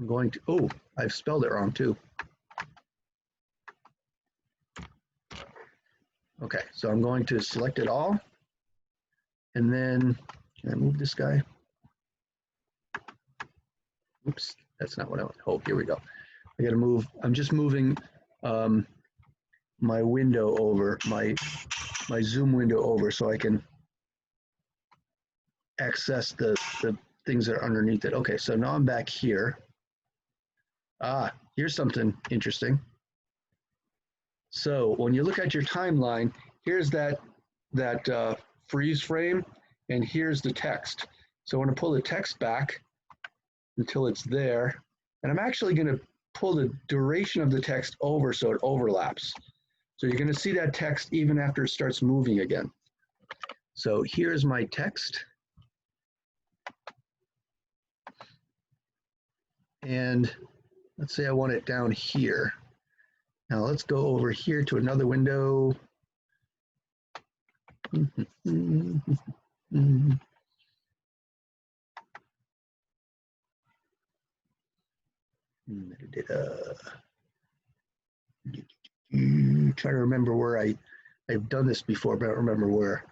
S1: going to, oh, I've spelled it wrong too. Okay, so I'm going to select it all. And then, can I move this guy? Oops, that's not what I want. Oh, here we go. I got to move. I'm just moving my window over, my zoom window over so I can access the things that are underneath it. Okay, so now I'm back here. Ah, here's something interesting. So when you look at your timeline, here's that freeze frame, and here's the text. So I want to pull the text back until it's there, and I'm actually going to pull the duration of the text over so it overlaps. So you're going to see that text even after it starts moving again. So here's my text. And let's say I want it down here. Now let's go over here to another window. Metadata. Try to remember where I've done this before, but I don't remember where.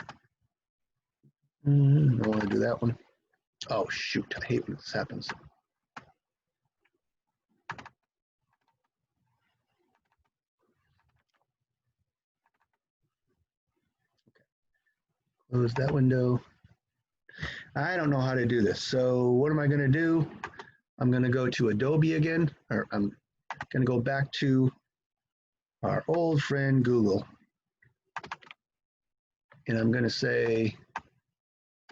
S1: I don't want to do that one. Oh shoot, I hate when this happens. Close that window. I don't know how to do this. So what am I going to do? I'm going to go to Adobe again, or I'm going to go back to our old friend Google. And I'm going to say,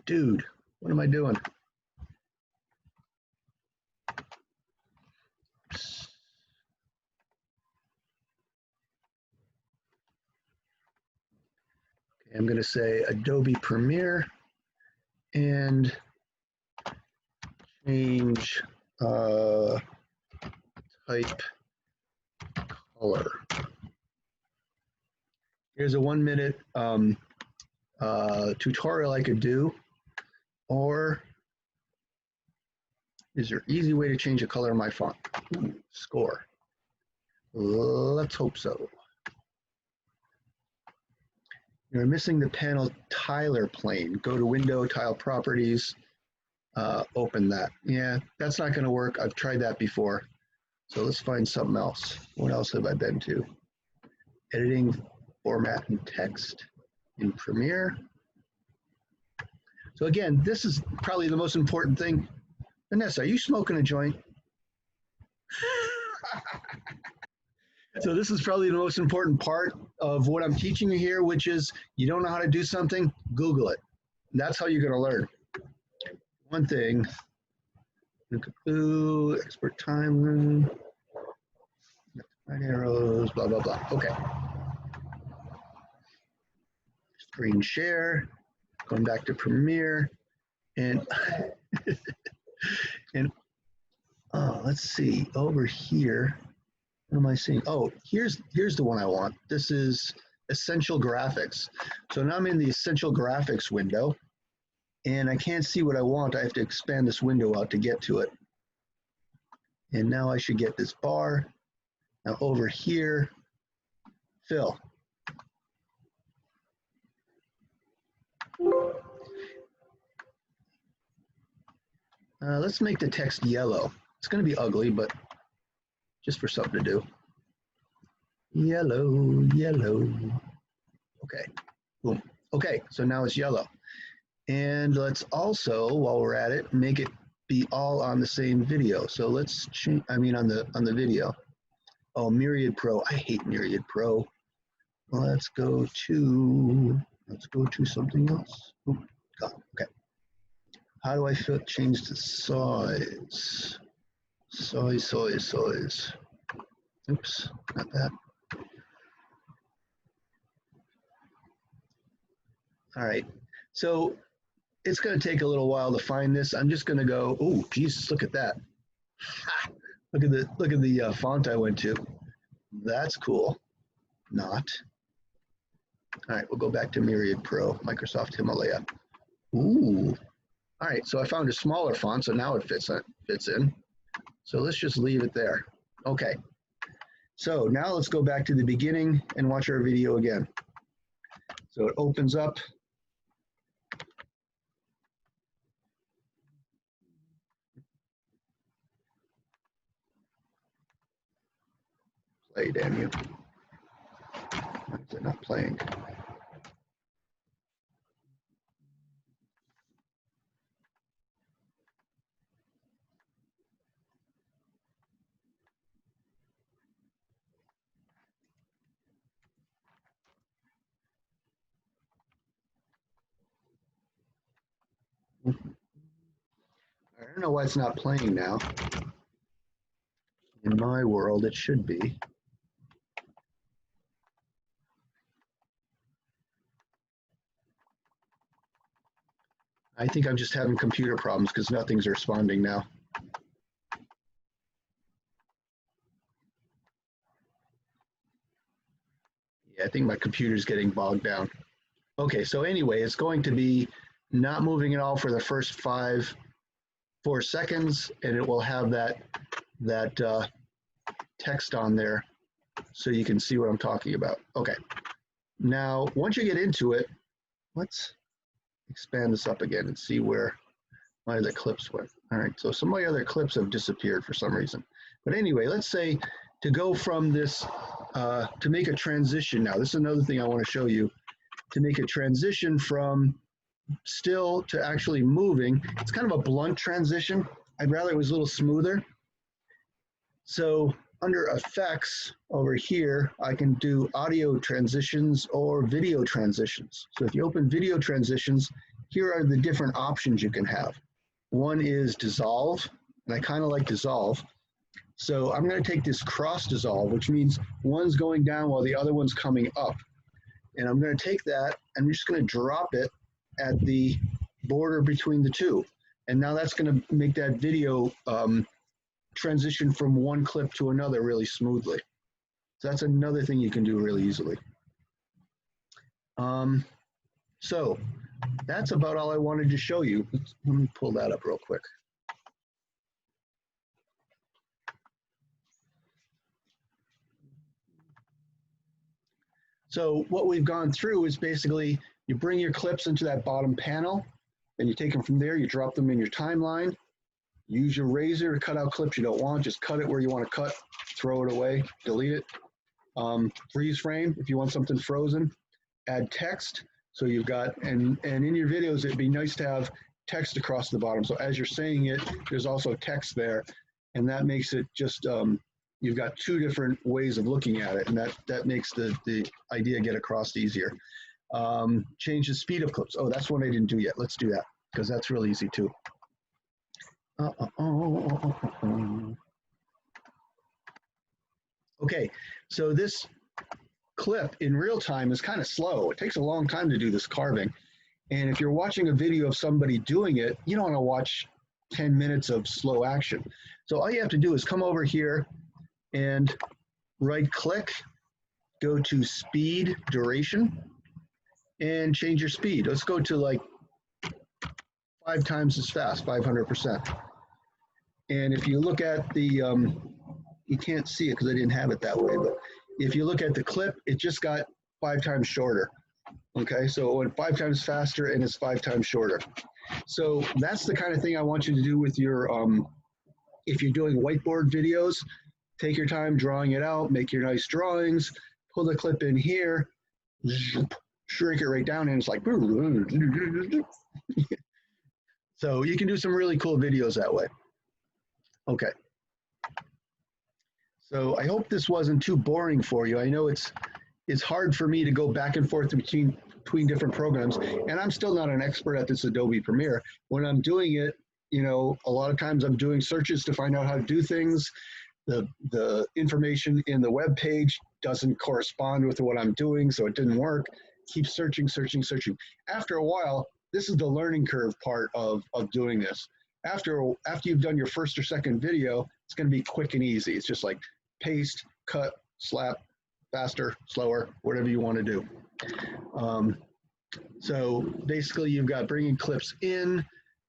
S1: dude, what am I doing? Okay, I'm going to say Adobe Premiere and change type color. Here's a 1 minute tutorial I could do, or is there an easy way to change the color of my font? Ooh, score. Let's hope so. You're missing the panel tiler plane. Go to Window, Tile Properties, open that. Yeah, that's not going to work. I've tried that before. So let's find something else. What else have I been to? Editing, format, and text in Premiere. So again, this is probably the most important thing. Vanessa, are you smoking a joint? So this is probably the most important part of what I'm teaching you here, which is you don't know how to do something, Google it. That's how you're going to learn. One thing, expert timeline, right arrows, blah, blah, blah. Okay. Screen share, going back to Premiere, and and let's see, over here, what am I seeing? Oh, here's the one I want. This is Essential Graphics. So now I'm in the Essential Graphics window, and I can't see what I want. I have to expand this window out to get to it. And now I should get this bar. Now over here, fill. Let's make the text yellow. It's going to be ugly, but just for something to do. Yellow, yellow. Okay, boom. Okay, so now it's yellow. And let's also, while we're at it, make it be all on the same video. So let's change, I mean on the video. Oh, Myriad Pro. I hate Myriad Pro. Let's go to something else. Oh, God, okay. How do I change the size? Size. Oops, not that. All right, so it's going to take a little while to find this. I'm just going to go, oh, Jesus, look at that. Ha! Look at the font I went to. That's cool. Not. All right, we'll go back to Myriad Pro, Microsoft Himalaya. Ooh. All right, so I found a smaller font, so now it fits in. So let's just leave it there. Okay. So now let's go back to the beginning and watch our video again. So it opens up. Play, damn you. Why is it not playing? I don't know why it's not playing now. In my world, it should be. I think I'm just having computer problems because nothing's responding now. Yeah, I think my computer's getting bogged down. Okay, so anyway, it's going to be not moving at all for the first 4 seconds, and it will have that text on there so you can see what I'm talking about. Okay, now once you get into it, let's expand this up again and see where my other clips went. All right, so some of my other clips have disappeared for some reason. But anyway, let's say to go from this, to make a transition now, this is another thing I want to show you, to make a transition from still to actually moving. It's kind of a blunt transition. I'd rather it was a little smoother. So under effects over here, I can do audio transitions or video transitions. So if you open video transitions, here are the different options you can have. One is dissolve, and I kind of like dissolve. So I'm going to take this cross dissolve, which means one's going down while the other one's coming up. And I'm going to take that, and I'm just going to drop it at the border between the two. And now that's going to make that video transition from one clip to another really smoothly. So that's another thing you can do really easily. So that's about all I wanted to show you. Let me pull that up real quick. So what we've gone through is basically you bring your clips into that bottom panel, and you take them from there, you drop them in your timeline, use your razor to cut out clips you don't want, just cut it where you want to cut, throw it away, delete it. Freeze frame if you want something frozen. Add text, so you've got, and in your videos it'd be nice to have text across the bottom. So as you're saying it, there's also text there, and that makes it just, you've got two different ways of looking at it, and that makes the idea get across easier. Change the speed of clips. Oh, that's one I didn't do yet. Let's do that, because that's really easy too. Okay, so this clip in real time is kind of slow. It takes a long time to do this carving. And if you're watching a video of somebody doing it, you don't want to watch 10 minutes of slow action. So all you have to do is come over here and right click, go to speed duration, and change your speed. Let's go to like 5 times as fast, 500%. And if you look at the, you can't see it because I didn't have it that way, but if you look at the clip, it just got 5 times shorter. Okay, so it went 5 times faster and it's 5 times shorter. So that's the kind of thing I want you to do with your, if you're doing whiteboard videos, take your time drawing it out, make your nice drawings, pull the clip in here, shrink it right down, and it's like, so you can do some really cool videos that way. Okay. So I hope this wasn't too boring for you. I know it's hard for me to go back and forth between different programs, and I'm still not an expert at this Adobe Premiere. When I'm doing it, you know, a lot of times I'm doing searches to find out how to do things. The information in the web page doesn't correspond with what I'm doing, so it didn't work. Keep searching, searching, searching. After a while, this is the learning curve part of doing this. after you've done your first or second video, it's going to be quick and easy. It's just like paste, cut, slap, faster, slower, whatever you want to do. So basically you've got bringing clips in,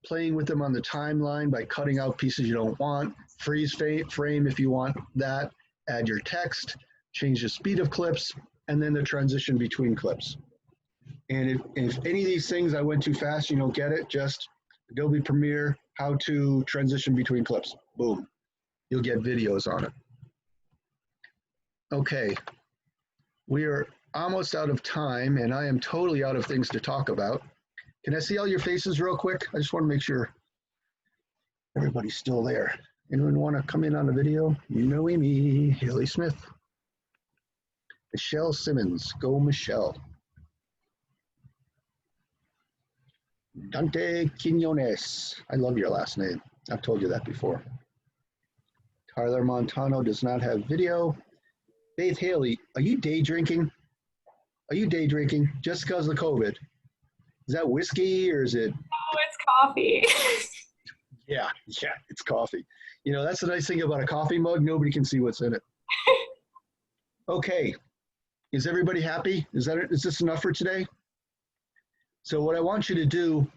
S1: playing with them on the timeline by cutting out pieces you don't want, freeze frame if you want that, add your text, change the speed of clips, and then the transition between clips. And if any of these things I went too fast, you don't get it, just Adobe Premiere, how to transition between clips. Boom. You'll get videos on it. Okay. We are almost out of time, and I am totally out of things to talk about. Can I see all your faces real quick? I just want to make sure everybody's still there. Anyone want to come in on a video? You know me, Haley Smith. Michelle Simmons. Go, Michelle. Dante Quinones. I love your last name. I've told you that before. Tyler Montano does not have video. Faith Haley, are you day drinking? Are you day drinking just because of COVID? Is that whiskey or is it?
S15: Oh, it's coffee.
S1: Yeah, it's coffee. You know, that's the nice thing about a coffee mug. Nobody can see what's in it. Okay. Is everybody happy? Is this enough for today? So what I want you to do,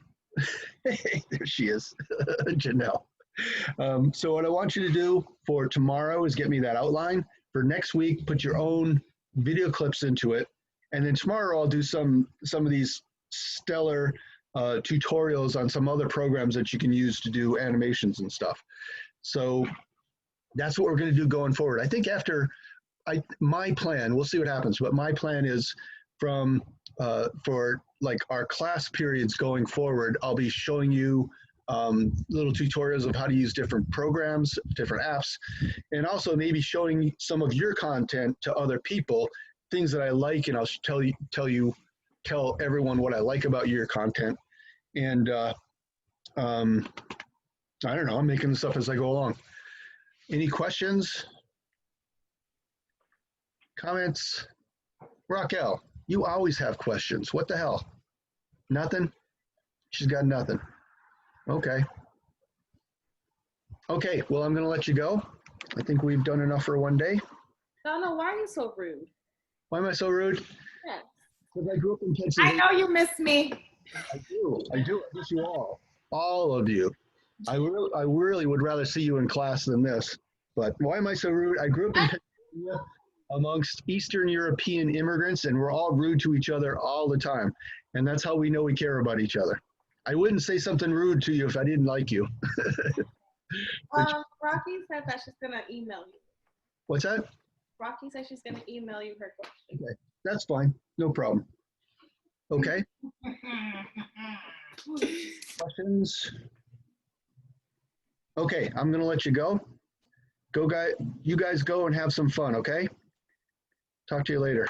S1: there she is, Janelle. So what I want you to do for tomorrow is get me that outline. For next week, put your own video clips into it. And then tomorrow I'll do some of these stellar tutorials on some other programs that you can use to do animations and stuff. So that's what we're going to do going forward. I think after my plan, we'll see what happens, but my plan is for like our class periods going forward, I'll be showing you little tutorials of how to use different programs, different apps, and also maybe showing some of your content to other people, things that I like, and I'll tell everyone what I like about your content. And I don't know, I'm making this up as I go along. Any questions? Comments? Raquel, you always have questions. What the hell? Nothing? She's got nothing. Okay. Okay, well, I'm going to let you go. I think we've done enough for one day.
S14: No, why are you so rude?
S1: Why am I so rude?
S14: Yes.
S1: Because I grew up in Pennsylvania.
S14: I know you miss me.
S1: I do. I miss you all of you. I really would rather see you in class than this. But why am I so rude? I grew up in Pennsylvania amongst Eastern European immigrants, and we're all rude to each other all the time. And that's how we know we care about each other. I wouldn't say something rude to you if I didn't like you.
S14: Rocky said that she's going to email you.
S1: What's that?
S14: Rocky said she's going to email you her question.
S1: Okay, that's fine. No problem. Okay. Questions? Okay, I'm going to let you go. You guys go and have some fun, okay? Talk to you later.